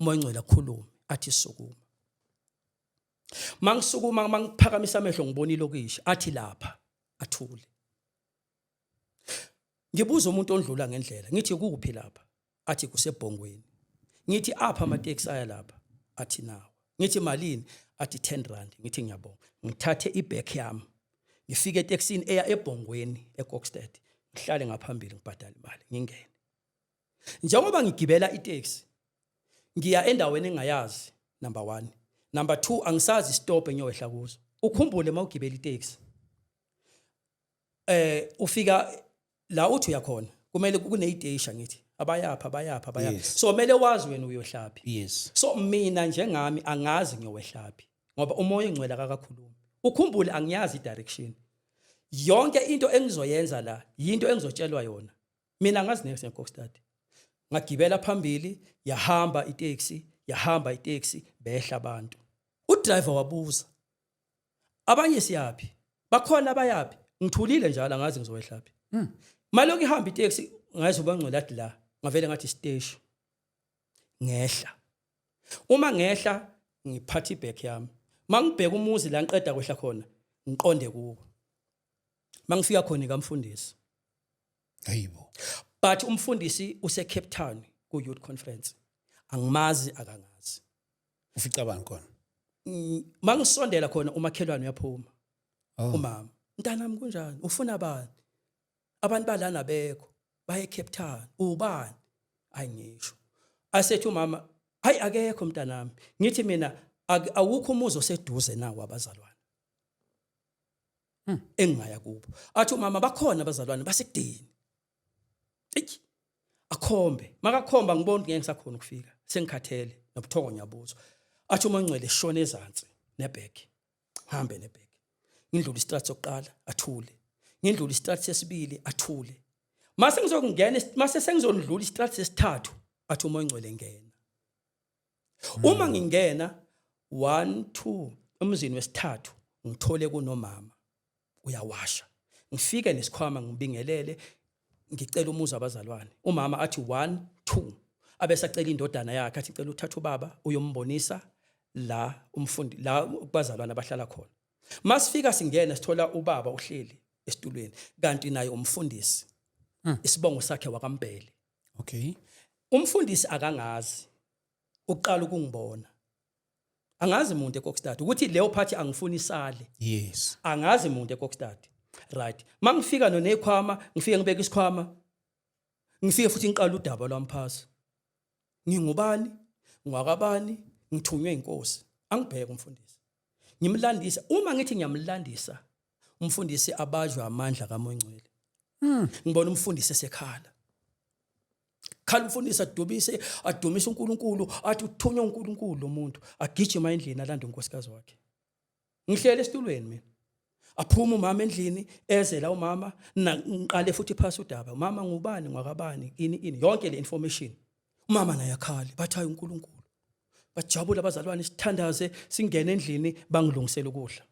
umoya ongcwele akukhuluma athi sukuma. Mangisukuma mangiphakamisa amehlo ngibona ilokishi athi lapha athule. Ngibuza umuntu ondlula ngendlela ngithi kuphi lapha athi kusebhongweni. Ngithi apha ama taxi aya lapha athi nawo. Ngithi malini athi 10 rand. Ngithi ngiyabonga. Ngithathe ibag yami. Ngifike etaxini eya ebhongweni eKokstad. Ngihlale ngaphambili ngibhadala imali ngingene. Njengoba ngigibela itaxi ngiya endaweni engayazi number 1. Number 2 angisazi stop enyowehla kuzo. Ukhumbule mawugibela itaxi. ufika la uthi uyakhona kumele kuneyidesha ngithi abayapha Yes. so kumele wazi wena uyohlaphi Yes. so mina njengami angazi ngiyowehlaphi ngoba umoya engcwele akakhulumi ukhumbule angiyazi direction yonke into engizoyenza la yinto engizotshelwa yona mina angazi next Kokstad ngagibela phambili yahamba itaxi behla abantu udriver wabuza abanye siyapi bakhona abayapi ngithulile njalo angazi ngizowehlaphi maloku ihamba itaxi ngazi ubangcwele athi la ngavele ngathi station ngehla uma ngehla ngiphatha ibag yami mangibheka umuzi la ngiqeda kwehla khona ngiqonde kuwo mangifika khona kamfundisi Hayibo. but umfundisi use Cape Town ku youth conference angimazi akangazi Ufica bani khona? mangisondela khona umakhelwane uyaphuma Oh. umama mntanami kunjani ufuna bani abantu balana bekho baye Cape Town ubani ayingisho asethi umama hayi akekho mntanami ngithi mina awukho umuzi oseduze nawo abazalwane engaya kubo athi umama bakhona abazalwane basekudeni akhombe makakhomba ngibona ngeke ngisakhona ukufika sengikhathele nobuthongo ngiyabuzo athi uma ngcwele shone ezantsi nebheki hambe nebheki ngindlula istraat sokuqala athule ngindlula istraat sesibili athule mase ngizokungena mase sengizondlula istraat sesithathu athi uma ngcwele ngena uma ngingena 1 2 emzini wesithathu ngithole kunomama uyawasha ngifike nesikhwama ngibingelele ngicela umuzi abazalwane umama athi 1 2 abesacela indodana yakhe athi cela uthatha ubaba uyombonisa la umfundi la kubazalwane abahlala khona masifika singena sithola ubaba uhleli esitulweni kanti naye umfundisi isibongo sakhe wakaMbele Okay. umfundisi akangazi uqala ukungibona angazi umuntu eKokstad ukuthi leyo phathi angifuni isale Yes. angazi umuntu eKokstad right mangifika nonekhwama ngifike ngibeka isikhwama ngifike futhi ngiqala udaba lwamphasa ngingubani ngwakabani ngithunywe inkosi angibheke umfundisi ngimlandisa uma ngithi ngiyamlandisa umfundisi abajwe amandla kaMoyingcwele ngibona umfundisi esekhala khala umfundisi adumisa uNkulunkulu athi uthunywa uNkulunkulu lo muntu agijima endlini alanda unkosikazi wakhe ngihlele esitulweni mina aphuma umama endlini ezela umama ngiqale futhi phasa udaba umama ngubani ngwakabani ini yonke le information umama naye akhala bathayi uNkulunkulu bajabula abazalwane sithandaze singene endlini bangilungisela ukudla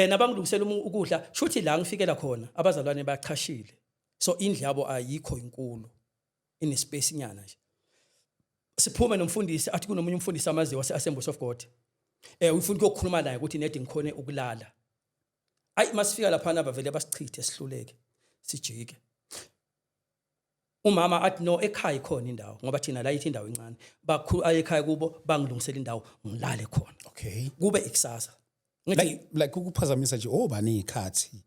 nabangilungisela ukudla shuthi la ngifikela khona abazalwane bayachashile so indlu yabo ayikho inkulu ine space nyana nje siphume nomfundisi athi kunomunye umfundisi amaziwa Assemblies of God ufuna ukukhuluma naye ukuthi nedi ngikhone ukulala ayi masifika lapha abavele basichithe sihluleke sijike umama athi no ekhaya ikhona indawo ngoba thina la yithi indawo encane bakhulu ayekhaya kubo bangilungisela indawo ngilale khona Okay. kube ikusasa Like ukuphazamisa nje bani ikhathi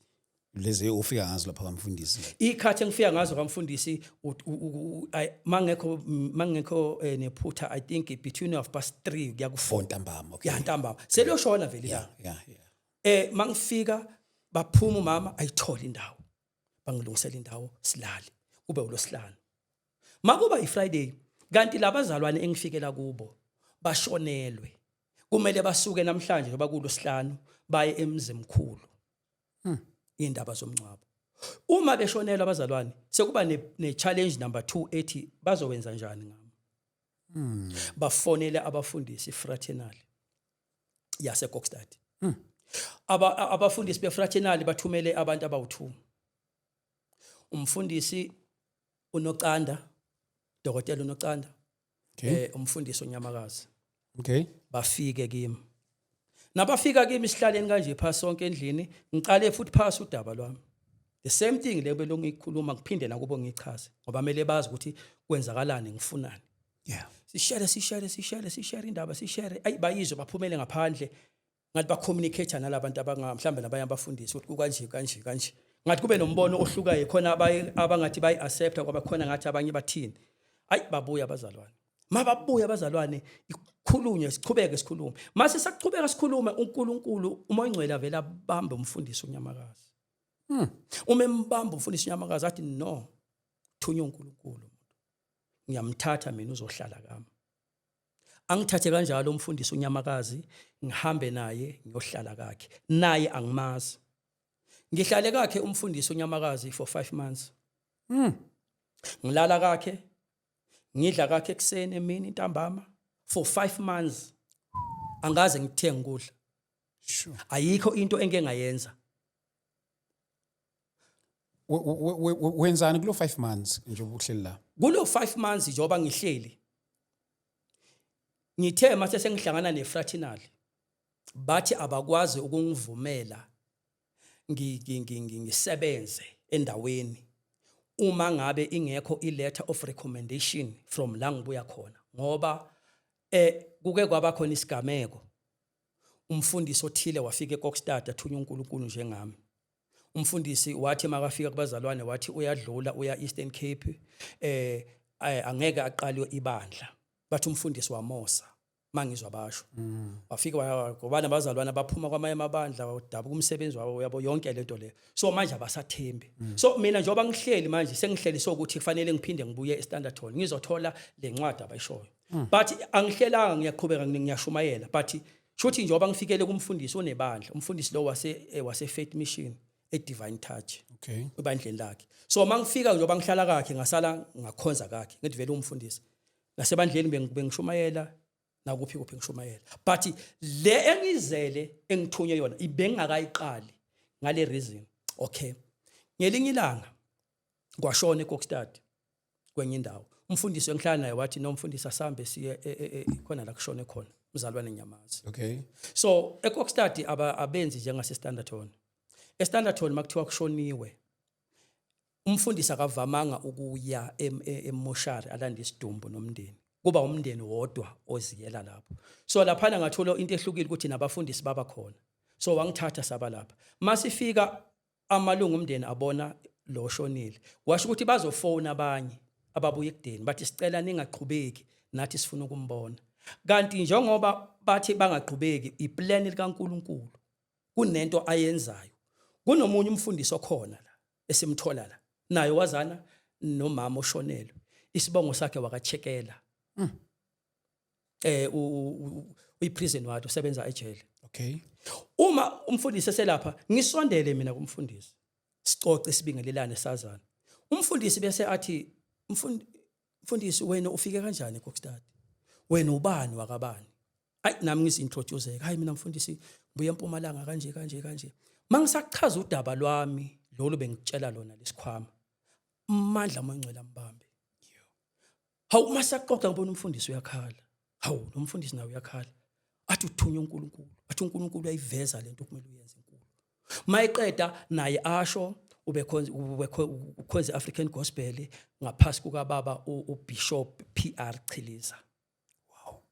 lezi ufika ngazo lapha kamfundisi. ikhathi engifika ngazo kamfundisi mangekho nephutha I think between 3:30 kuya ku4 ntambama. Okay. ya ntambama seliyoshona vele Yeah. mangifika baphuma umama ayithola indawo bangilungisela indawo silale kube uLosihlanu makuba iFriday kanti labazalwane engifikela kubo bashonelwe kumele basuke namhlanje ngoba kuLosihlanu baye emzimkhulu indaba zomncwabo uma beshonelwa abazalwane sekuba ne challenge number 2 ethi bazowenza kanjani ngami bafonele abafundisi fraternal yase Kokstad abafundisi befraternal bathumele abantu abawu2 umfundisi uNocanda dokotela uNocanda umfundisi uNyamakazi Okay. bafike kimi nabafika kimi sihlaleni kanje phasi sonke endlini ngiqale futhi phasi udaba lwami the same thing lebelo ngikhuluma ngiphinde nakubo ngichaze ngoba mele bazi ukuthi kwenzakalani ngifunani Yeah. sishare indaba sishare ayi bayizwe baphumele ngaphandle ngathi ba communicate nalabantu mhlambe nabanye abafundisi ukuthi kanje ngathi kube nombono ohlukayo khona abangathi bayi accept ngoba khona ngathi abanye bathini ayi babuya abazalwane mababuya abazalwane ikhulunywe sichubeke sikhulume mase saqhubeka sikhulume uNkulunkulu uMoyingcwele avela bamba umfundisi uNyamakazi uma embamba umfundisi unyamakazi athi no, thunywa uNkulunkulu, ngiyamthatha mina uzohlala kami. Angithathe kanjalo umfundisi unyamakazi, ngihambe naye ngiyohlala kakhe, naye angimazi. Ngihlale kakhe umfundisi unyamakazi for 5 months. Ngilala kakhe, ngidla kakhe ekseni emini ntambama for 5 months. Angaze ngithenga ukudla. Sure. Ayikho into engeke ngayenza. Wenzani kulo 5 months nje ubuhleli la? Kulo 5 months njoba ngihleli. Ngithe mase sengihlangana nefraternal. Bathi abakwazi ukungivumela ngisebenze endaweni uma ngabe ingekho iletter of recommendation from la ngibuya khona, ngoba kuke kwaba khona isigameko. Umfundisi othile wafika eKokstad athunywa uNkulunkulu njengami. Umfundisi wathi makafika kubazalwane wathi uyadlula uya Eastern Cape, angeke aqale ibandla. Bathi umfundisi wamosa mangizwa basho. Wafika ngoba nabazalwane abaphuma kwamanye amabandla wadabuka umsebenzi wabo yabo yonke lento le. So manje abasathembi. So mina njoba ngihleli manje sengihleliswa ukuthi kufanele ngiphinde ngibuye eStanderton ngizothola lencwadi abayishoyo. But angihlelanga ngiyaqhubeka ngiyashumayela, but shothi njoba ngifikele kumfundisi onebandla, umfundisi lo wase Faith Mission eDivine Touch. Okay. Ebandleni lakhe. So mangifika njoba ngihlala kakhe ngasala ngakhonza kakhe ngithi vele umfundisi. Nasebandleni bengishumayela nakuphi ngishumayela. But le engizele engithunywe yona ibengakayiqali ngale reason. Okay. Ngelinye ilanga kwashona eKokstad kwenye indawo. Umfundisi engihlala naye wathi nomfundisi asambe siye khona la kushone khona umzalwane Nyamazi. Okay. So eKokstad abenzi njengase Standerton. eStanderton makuthiwa kushoniwe, umfundisi akavamanga ukuya emoshari alanda isidumbu nomndeni. Kuba umndeni wodwa oziyela lapho. So laphana ngathola into ehlukile ukuthi nabafundisi baba khona. So wangithatha saba lapha. Masifika amalungu omndeni abona lo shonile. Washo ukuthi bazofona abanye ababuye ekudeni bathi sicela ningaqhubeki nathi sifuna ukumbona. Kanti njengoba bathi bangaqhubeki iplan likaNkulunkulu kunento ayenzayo. Kunomunye umfundisi okhona la esimthola la. Naye wazana nomama oshonelwe. Isibongo sakhe wakachekela. Uyiprison wathi usebenza ejele. Okay. Uma umfundisi eselapha ngisondele mina kumfundisi. Sicoce sibingelelane sazana. Umfundisi bese athi mfundisi wena ufike kanjani eKokstad? Wena ubani wakabani? Ayi nami ngisintroduce. Hayi mina mfundisi buye eMpumalanga kanje. Mangisachaza udaba lwami lolu bengitshela lona lesikhwama. Amandla amangcwele ambambe. Hawu masaxoxa ngibona umfundisi uyakhala. Hawu nomfundisi nawe uyakhala. Athi uthunywa uNkulunkulu. Athi uNkulunkulu uyayiveza lento okumele uyenze inkulu. Mayiqeda naye asho ubekhonza African Gospel ngaphasi kuka baba uBishop PR Chiliza. Wow.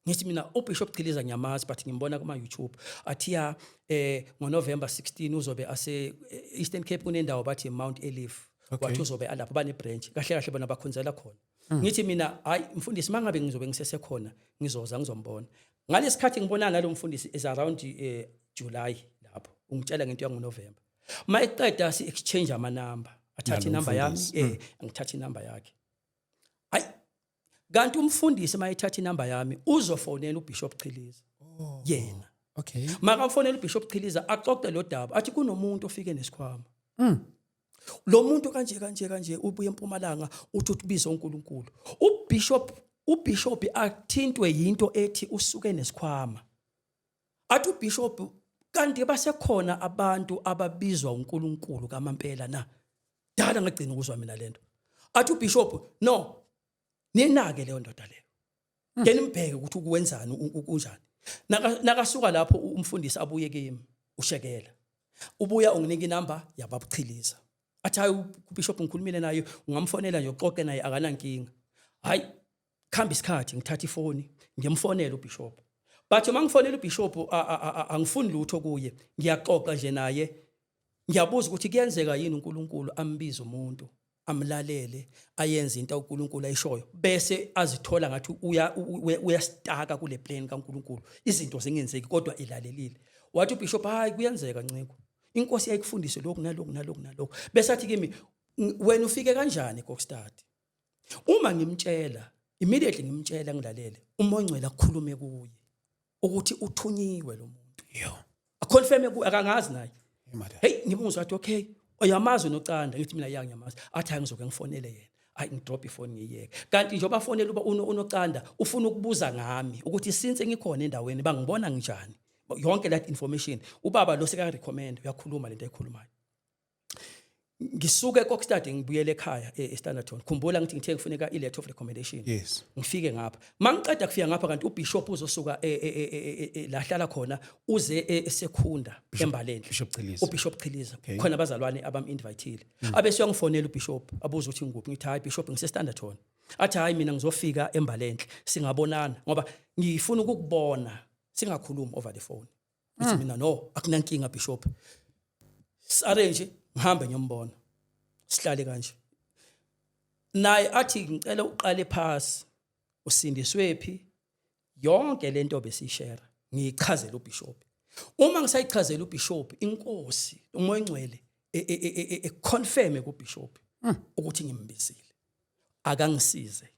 Ngithi mina uBishop Chiliza ngiyamazi but ngimbona kuma YouTube. Athi ya ngoNovember 16 uzobe ase Eastern Cape kunendawo bathi Mount Elif. Wathi uzobe alapha bane branch. Kahle bona bakhonzela khona. Ngithi mina hayi mfundisi mangabe ngizobe ngisese khona ngizoza ngizombona. Ngalesikhathi ngibonana nalo mfundisi is around July lapho. Ungitshela ngento yangoNovember. Mayiqeda si exchange amanamba. Athatha inamba yami, ngithatha inamba yakhe. Hayi kanti umfundisi mayithatha inamba yami uzofonela uBishop Chiliza. Yena. Okay. Makafonela uBishop Chiliza axoxe lo daba athi kunomuntu ofike nesikhwama. Lo muntu kanje ubuye eMpumalanga uthi ubiza uNkulunkulu. uBishop athintwe yinto ethi usuke nesikhwama. Athi uBishop kanti basekhona abantu ababizwa uNkulunkulu kaMampela na. Dala ngagcina ukuzwa mina lento. Athi uBishop no ninake leyo ndoda leyo. Yena imbheke ukuthi ukuwenzani unjani. Nakasuka lapho umfundisi abuye kimi ushekela. Ubuya unginika inamba yababuchiliza. Athi hayi uBishop ngikhulumile naye ungamfonela nje uxoxe naye akanankinga. Hayi khamba isikhathi ngithatha ifoni ngiyamfonela uBishop. But uma ngifonela uBishop angifuni lutho kuye. Ngiyaxoxa nje naye. Ngiyabuza ukuthi kuyenzeka yini uNkulunkulu ambiza umuntu amlalele ayenze into uNkulunkulu ayishoyo bese azithola ngathi uyastaka kule plan kaNkulunkulu. Izinto zingenzeki kodwa ilalelile. Wathi uBishop hayi kuyenzeka nciko. inkosi yayikufundise lokhu nalokhu bese athi kimi wena ufike kanjani kokstad uma ngimtshela immediately ngimtshela ngilalele uMoncwele akukhulume kuye ukuthi uthunyiwe lo muntu akonfirm akangazi naye hey ngibuzwa athi okay uyamazi noCanda ngithi mina yangiyamazi athi angizoke ngifonele yena ayi ngidrop ifone ngiyeke kanti njoba fonela uba unoCanda ufuna ukubuza ngami ukuthi since ngikhona endaweni bangibona njani yonke that information ubaba lo seka recommend uyakhuluma lento ayikhulumayo ngisuke eKokstad ngibuyele ekhaya eStanderton khumbula ngithi ngithe kufuneka iletter of recommendation yes ngifike ngapha mangiqeda kufika ngapha kanti ubishop uzosuka la hlala khona uze esekhunda eMbalenhle ubishop Chiliza khona abazalwane abam-invitile abese uyangifonela ubishop abuza ukuthi ngikuphi ngithi hayi bishop ngiseStanderton athi hayi mina ngizofika eMbalenhle singabonana ngoba ngifuna ukukubona singakhulumi over the phone ngithi mina no akunankinga bishop arrange ngihambe ngiyombona sihlale kanje naye athi ngicela uqale phasi usindiswe phi yonke lento besishare ngiyichazela ubishop uma ngisayichazela ubishop inkosi uMoncwele confirm kubishop ukuthi ngimbizile akangisize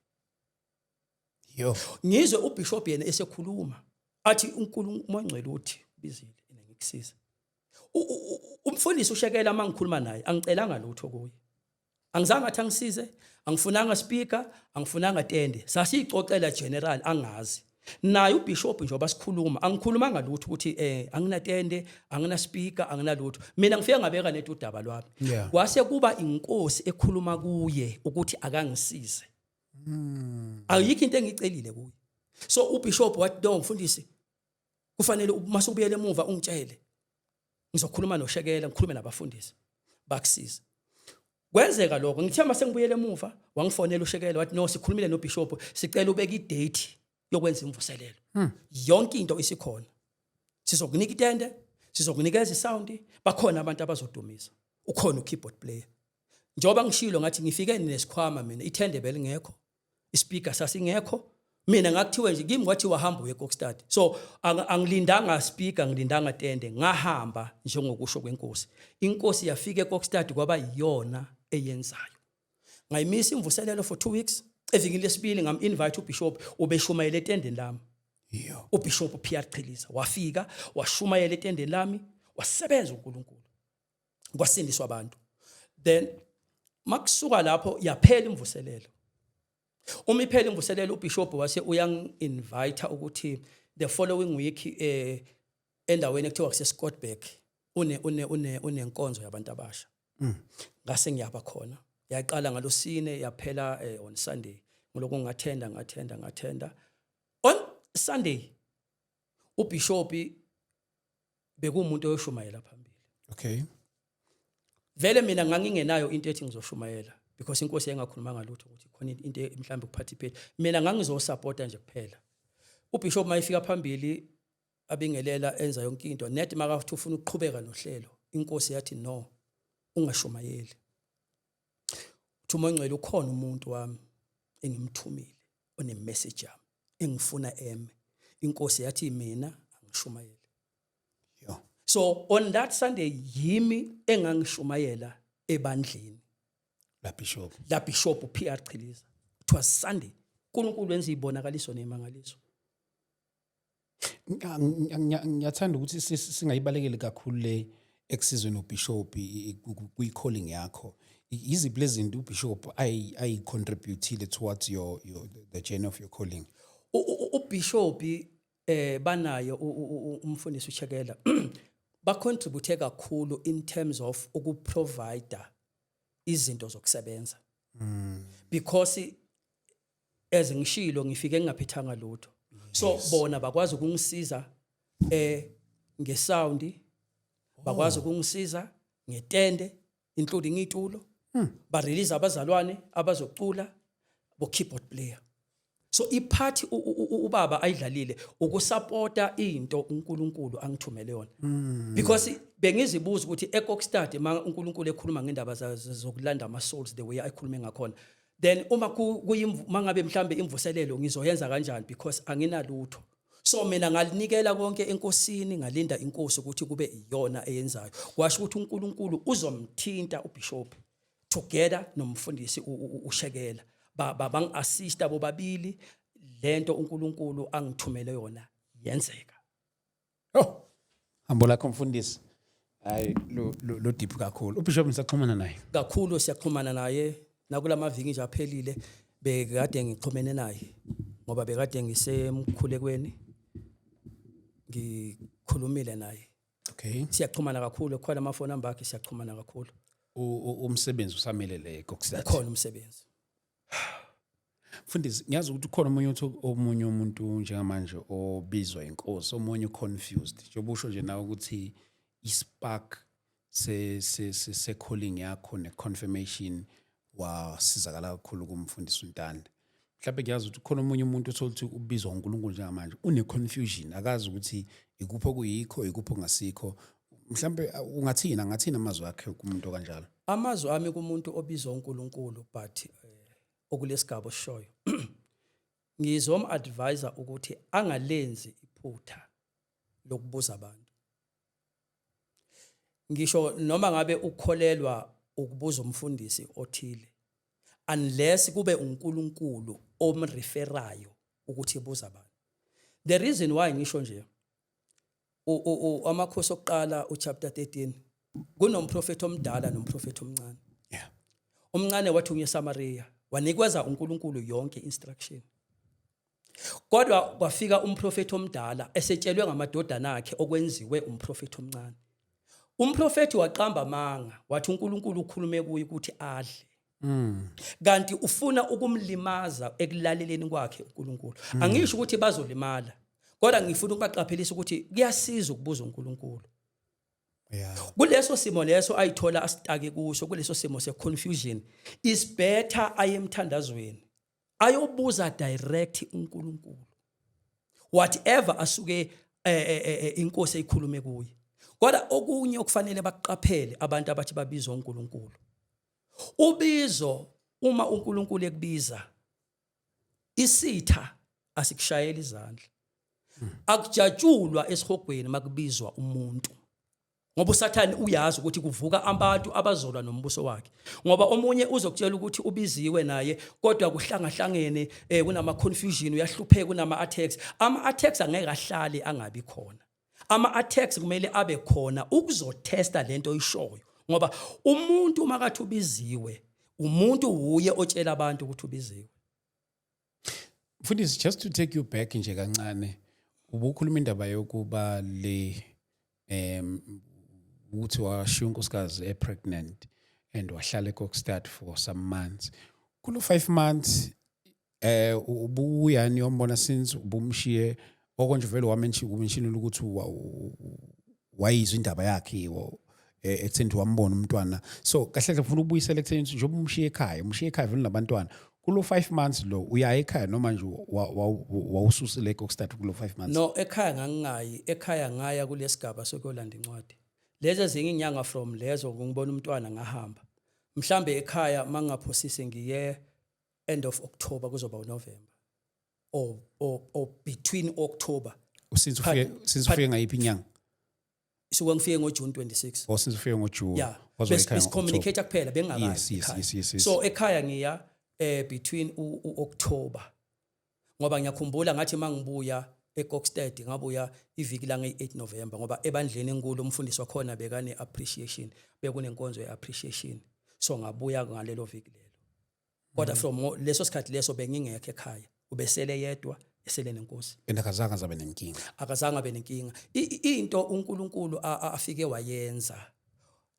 ngizwe ubishop yena esekhuluma athi uNkulunkulu uMoncwele uthi bizile ngikusiza umfundisi ushekela mangikhuluma naye angicelanga lutho kuye angizange athi angisize angifunanga speaker angifunanga tende sasicocela general angazi naye ubishop njengoba sikhuluma angikhulumanga lutho ukuthi anginatende angina speaker anginalutho mina ngifike ngabeka nethu udaba lwami kwase kuba inkosi ekhuluma kuye ukuthi akangisize ayikho into engicelile kuye so ubishop wathi no mfundisi kufanele masubuyele emuva ungitshele ngizokhuluma noShekela ngikhulume nabafundisi bakusiza kwenzeka lokho ngithe mase ngibuyele emuva wangifonela uShekela wathi no sikhulumile noBishop sicela ubeke idate yokwenza imvuselelo yonke into isikhona sizokunika itende sizokunikeza isound bakhona abantu abazodumisa ukhona ukeyboard player njoba ngishilo ngathi ngifike nesikhwama mina itende belingekho ispeaker sasingekho mina ngakuthiwe nje kimi kwathi wahamba uyeKokstad so angilindanga speaker ngilindanga tende ngahamba njengokusho kwenkosi inkosi yafika eKokstad kwaba yiyona eyenzayo ngayimisa imvuselelo for 2 weeks evikini lesibili ngam-invite ubishop ubeshumayela etendeni lami ubishop Pierre Chiliza wafika washumayela etendeni lami wasebenza uNkulunkulu kwasindiswa abantu then makusuka lapho yaphela imvuselelo uma iphela imvuselelo ubishop wase uyang-invite ukuthi the following week endaweni ekuthiwa kuseScottburg unenkonzo yabantu abasha ngase ngiyaba khona yaqala ngalosine yaphela on Sunday ngiloko ngathenda on Sunday ubishop bekumuntu oyoshumayela phambili okay vele mina ngangingenayo into ethi ngizoshumayela because inkosi yangakhulumanga lutho ukuthi khona into mhlambe kuparticipate mina ngangizosupporta nje kuphela ubishop mayifika phambili abingelela enza yonke into net makathi ufuna ukuqhubeka nohlelo inkosi yathi no ungashumayeli uMoncwele ukhona umuntu wami engimthumile one message yami engifuna inkosi yathi mina angishumayeli so on that Sunday yimi engangishumayela ebandleni la bishop Pierre Chiliza it was Sunday uNkulunkulu wenza ibonakaliso nemangaliso ngiyathanda ukuthi singayibalekeli kakhulu le eksizweni ubishop kuyi-calling yakho iziphi lezi zinto ubishop ayi-contributile towards the journey of your calling ubishop banayo umfundisi uShekela bacontribute kakhulu in terms of ukuprovide izinto zokusebenza because as ngishilo ngifike ngingaphethanga lutho so bona bakwazi ukungisiza ngesound bakwazi ukungisiza ngetende including itulo ba release abazalwane abazocula bo keyboard player so iphathi ubaba ayidlalile ukusupporta into uNkulunkulu angithumele yona because bengizibuza ukuthi eKokstad uNkulunkulu ekhuluma ngendaba zokulanda ama souls the way ayikhulume ngakhona then uma mangabe mhlambe imvuselelo ngizoyenza kanjani because anginalutho So mina ngalinikela konke enkosini ngalinda inkosi ukuthi kube iyona eyenzayo kwasho ukuthi uNkulunkulu uzomthinta uBishop together nomfundisi uShekela bangi-assista bobabili lento uNkulunkulu angithumele yona yenzeka. Oh, hambo lakho mfundisi. Hayi lo deep kakhulu. uBishop nisaxhumana naye. Kakhulu siyaxhumana naye nakulamaviki nje aphelile bekade ngixhumene naye ngoba bekade ngisemkhulekweni ngikhulumile naye. Okay. Siyaxhumana kakhulu khona amafoni number akhe siyaxhumana kakhulu. Umsebenzi usamelele kokustart. Khona umsebenzi. Mfundisi ngiyazi ukuthi omunye umuntu njengamanje obizwa inkosi omunye confused. Jobusho nje nawe ukuthi ispark se calling yakho ne confirmation wasizakala kakhulu kumfundisi uNtanda. Mhlawumbe ngiyazi ukuthi khona omunye umuntu othola ubizwa uNkulunkulu njengamanje une confusion akazi ukuthi ikupho kuyikho ikupho ngasikho. Mhlawumbe ngathina amazwi akhe kumuntu kanjalo. Amazwi ami kumuntu obizwa uNkulunkulu but okulesigaba oshoyo ngizom-advisor ukuthi angalenzi iphutha lokubuza abantu. Ngisho noma ngabe ukholelwa ukubuza umfundisi othile unless kube uNkulunkulu omreferayo ukuthi ibuza abantu. The reason why ngisho nje amakhosi okuqala uchapter 13 kunomprofeti omdala nomprofeti omncane. Yeah. Omncane wathi uNyeSamaria wanikweza uNkulunkulu yonke instruction. Kodwa kwafika umprofeti omdala esetshelwe ngamadodana akhe okwenziwe umprofeti omncane. Umprofeti waqamba amanga wathi uNkulunkulu ukhulume kuye ukuthi adle. Kanti ufuna ukumlimaza ekulaleleni kwakhe uNkulunkulu. Angisho ukuthi bazolimala. Kodwa ngifuna ukubaqaphelisa ukuthi kuyasiza ukubuza uNkulunkulu. Yeah. Kuleso simo leso ayithola asitake kuso kuleso simo se-confusion is better ayemthandazweni ayobuza direct uNkulunkulu whatever asuke inkosi eyikhulume kuye. Kodwa okunye okufanele baqaphele abantu abathi babizwa uNkulunkulu. Ubizo uma uNkulunkulu ekubiza isitha asikushayela izandla. Akujatshulwa esihogweni makubizwa umuntu. Ngoba uSathane uyazi ukuthi kuvuka abantu abazolwa nombuso wakhe. Ngoba omunye uzokutshela ukuthi ubiziwe naye kodwa kuhlangahlangene kunama confusion uyahlupheka kunama attacks. Ama attacks angeke ahlale angabi khona. Ama attacks kumele abe khona ukuzotesta lento oyishoyo. Ngoba umuntu makathi ubiziwe umuntu uye otshela abantu ukuthi ubiziwe. Mfundisi, just to take you back nje kancane ubukhuluma indaba yokuba le ukuthi washiya unkosikazi pregnant and wahlala eKokstad for some months. Kulo 5 months ubuyani yombona since ubumshiye okonje vele wamenshini ukuthi wayizwa indaba yakhe ekutheni wambona umntwana. So kahle ufuna ukubuyisela ekutheni njengoba umshiye ekhaya vele nabantwana. Kulo 5 months lo uya ekhaya noma nje wawususile eKokstad kulo 5 months? No, ekhaya ngangingayi, ekhaya ngaya kulesigaba sokuyolanda incwadi. Lezi ezinye inyanga from lezo ngibona umntwana ngahamba. Mhlambe ekhaya mangaphosise ngiye end of October kuzoba uNovember. Or between October. Since ufike ngayiphi inyanga? Suke ngifike ngoJune 26. Or since ufike ngoJune. Yeah. Bes communicate kuphela bengakazi. Yes. So ekhaya ngiya between uOctober. Ngoba ngiyakhumbula ngathi mangibuya eKokstad ngabuya iviki la nge8 November ngoba ebandleni enkulu umfundisi wakhona bekane appreciation bekunenkonzo yeappreciation. So ngabuya ngalelo viki lelo. Kodwa from leso sikhathi leso bengingekho ekhaya. Ubesele yedwa esele nenkosi. Akazange abe nenkinga. Akazange abe nenkinga. Into uNkulunkulu afike wayenza.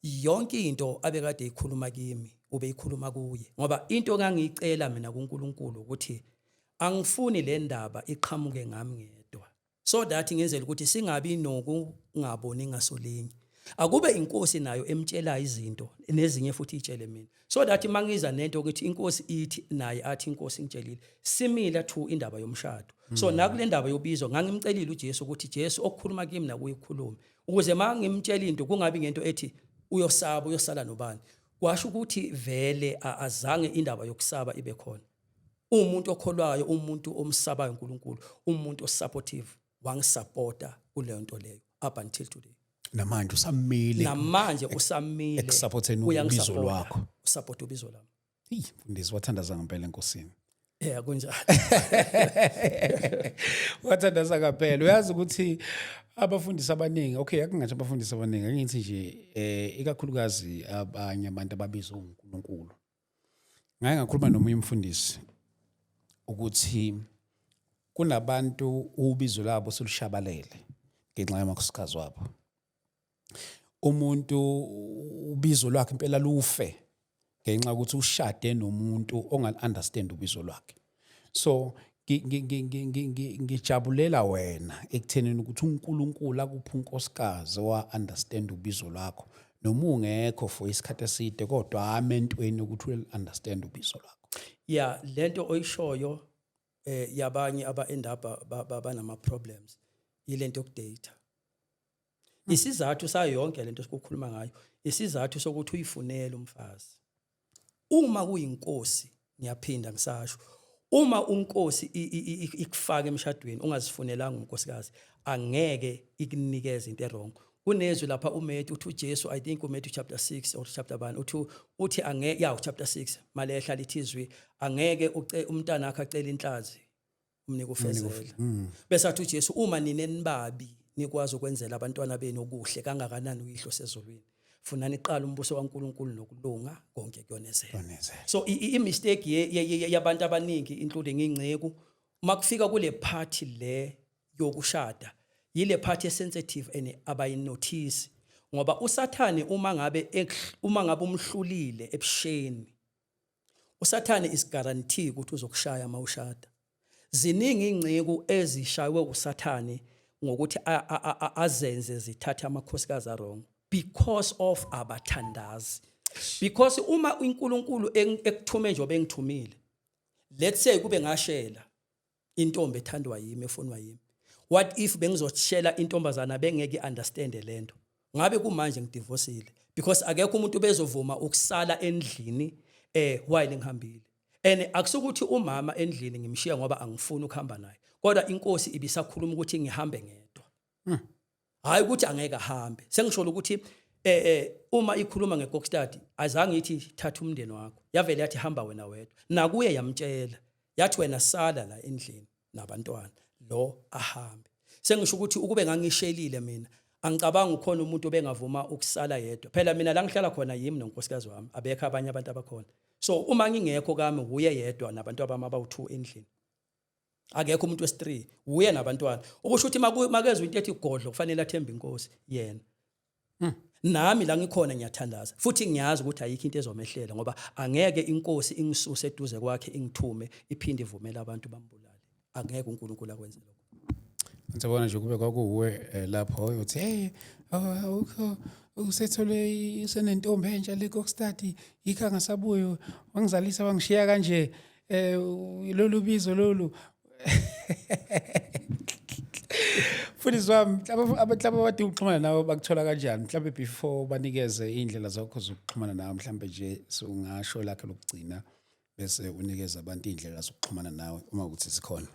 Yonke into abekade ikhuluma kimi ube ikhuluma kuye. Ngoba into ngangicela mina kuNkulunkulu ukuthi angifuni le ndaba iqhamuke ngami ngedwa. So that ngenzela ukuthi singabi nokungaboni ngasolinye. Akube inkosi nayo emtshela izinto nezinye futhi itshele mina. So that mangiza nento ukuthi inkosi ithi naye athi inkosi ngitshelile. Simila to indaba yomshado. So nakule ndaba yobizo ngangimcelile uJesu ukuthi Jesu okukhuluma kimi nakuye ukukhuluma. Ukuze mangimtshela into kungabi ngento ethi uyosala nobani. Kwasho ukuthi vele azange indaba yokusaba ibe khona. Umuntu okholwayo, umuntu omsabayo uNkulunkulu, umuntu osupportive wangisupporta kuleyo nto leyo up until today. namanje usamile Namanje usamile ekusupporteni ubizo uyangisupporta, lwakho. usupport ubizo lami. Mfundisi wathandaza ngempela enkosini. Kunjalo. Wathandaza ngempela. Uyazi ukuthi abafundisi abaningi, okay, akungathi abafundisi abaningi, ngithi nje ikakhulukazi abanye abantu ababizwa uNkulunkulu. Ngake ngakhuluma nomunye umfundisi ukuthi kunabantu ubizo labo selushabalele ngenxa yamakhosikazi wabo. Umuntu ubizo lwakhe impela lufe ngenxa ukuthi ushade nomuntu ongal-understand ubizo lwakhe. So ngijabulela wena ekuthenini ukuthi uNkulunkulu akupha unkosikazi wa-understand ubizo lwakho noma ungekho for isikhathi eside kodwa amentweni ukuthi u-understand ubizo lwakho. Yeah, lento oyishoyo yabanye aba-end up banama problems yilento yokudate. Isizathu sayo yonke lento sikukhuluma ngayo, isizathu sokuthi uyifunele umfazi. Uma kuyinkosi, ngiyaphinda ngisasho, uma unkosi ikufaka emshadweni ungazifunelanga unkosikazi, angeke ikunikeze into errong. Kunezwi lapha uMatthew uthi uJesu, I think uMatthew chapter 6 or chapter 1 uthi angeke, chapter 6 malehla lithizwe angeke umntana wakhe acela inhlazi umnike ufezela. Bese athi uJesu, uma ninenibabi nikwazi ukwenzela abantwana benu okuhle kangakanani uyihlo sezulwini, funani iqala umbuso kaNkulunkulu nokulunga konke kuyonezela. So mistake yabantu abaningi including ingceku makufika kule party le yokushada, yile party sensitive and abayinotice ngoba uSathane uma ngabe umhlulile ebusheni, uSathane is guarantee ukuthi uzokushaya mawushada. Ziningi ingceku ezishaywe uSathane ngokuthi azenze zithatha amakhosikazi wrong because of abathandazi. Because uma uNkulunkulu ekuthume njobe engithumile, let's say kube ngashela intombi ethandwa yimi efonwa yimi, what if bengizoshela intombazana bengeke understand lento, ngabe kumanje ngidivorceile because akekho umuntu bezovuma ukusala endlini while ngihambile. And akusukuthi umama endlini ngimshiya ngoba angifuni ukuhamba naye, kodwa inkosi ibisakhuluma ukuthi ngihambe ngedwa. Hayi ukuthi angeke ahambe. Sengisho ukuthi uma ikhuluma ngekokstadi azange ithi thatha umndeni wakho, yavele yathi hamba wena wedwa. Nakuye yamtshela yathi wena sala la endlini nabantwana lo ahambe. Sengisho ukuthi ukube ngangishelile mina angicabanga ukhona umuntu obengavuma ukusala yedwa. Phela mina la ngihlala khona yimi nonkosikazi wami, abekho abanye abantu abakhona. So uma ngingekho kami uye yedwa nabantu abami abawu2 endlini. Akekho umuntu wesi3 uye nabantwana. Ukusho ukuthi makezwe into ethi ugodlo kufanele athembe inkosi yena. Nami la ngikhona ngiyathandaza futhi ngiyazi ukuthi ayikho into ezomehlela ngoba angeke inkosi ingisuse eduze kwakhe ingithume iphinde ivumela abantu bambulale. Angeke uNkulunkulu akwenze lokho. Ngiyabona nje kube kwakuwe lapho uyothi hey awukho usethole isenentombi entsha le kokstadi yikho ngasabuyo wangizalisa wangishiya kanje lolu bizo lolu. Futhi wami abantu abadi ukuxhumana nawe bakuthola kanjani mhlawumbe before banikeze indlela zakho zokuxhumana nawe, mhlawumbe nje sungasho lakhe lokugcina bese unikeza abantu indlela zokuxhumana nawe uma ukuthi sikhona.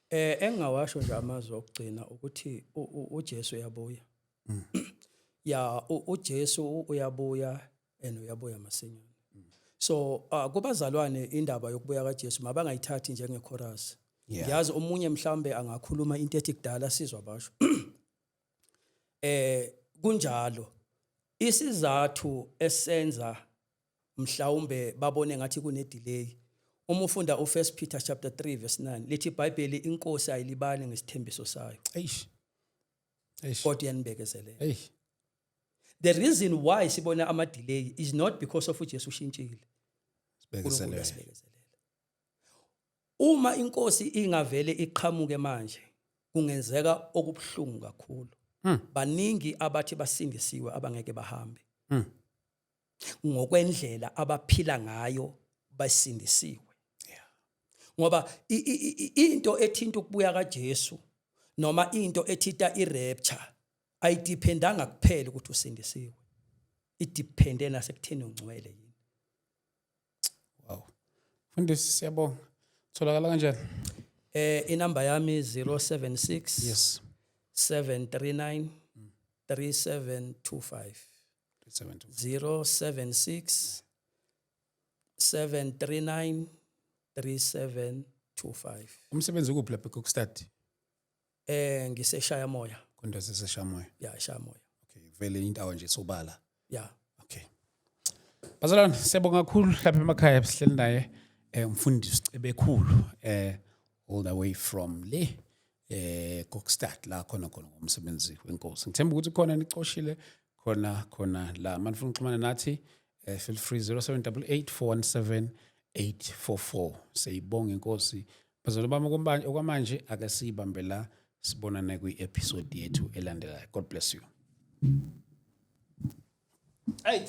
Engingawasho nje amazwi okugcina ukuthi uJesu uyabuya. Ya uJesu uyabuya and uyabuya masinyane. So kubazalwane indaba yokubuya kaJesu mabangayithathi njenge chorus. Ngiyazi omunye mhlambe angakhuluma into ethi kudala sizwa basho. Kunjalo isizathu esenza mhlawumbe babone ngathi kune delay. Uma ufunda u1 Peter chapter 3 verse 9 lithi iBhayibheli inkosi ayilibali ngesithembiso sayo. Kodwa yanibekezelela. The reason why sibona ama delay is not because of uJesu ushintshile. Sibekezelela. Uma inkosi ingavele iqhamuke manje kungenzeka okubuhlungu kakhulu. Baningi abathi basindisiwe abangeke bahambe. Ngokwendlela abaphila ngayo basindisiwe. Ngoba into ethinta ukubuya kaJesu noma into ethita irapture ayidependanga kuphela ukuthi usindisiwe. Idepende nasekutheni ungcwele yini. Wow. Mfundisi siyabonga. Tholakala kanjani? inamba yami 076 Yes. 739 3725 076 739 3725. Umsebenzi ukuphi lapha eKokstad? Ngiseshaya moya. Kundaze seshamoya. Ya, eshaya moya. Okay, vele indawo nje sobala. Ya. Okay. Bazalwane, siyabonga kakhulu lapha emakhaya sihleli naye umfundisi ebekhulu all the way from le Kokstad la khona ngomsebenzi wenkosi. Ngithemba ukuthi khona nicoshile khona la manifuna ukuxhumana nathi feel free 0788 417 844. Siyibonga inkosi. Bazalwane bami okwamanje ake sibambe la sibonane kwi-episode yethu elandelayo. God bless you. Hey,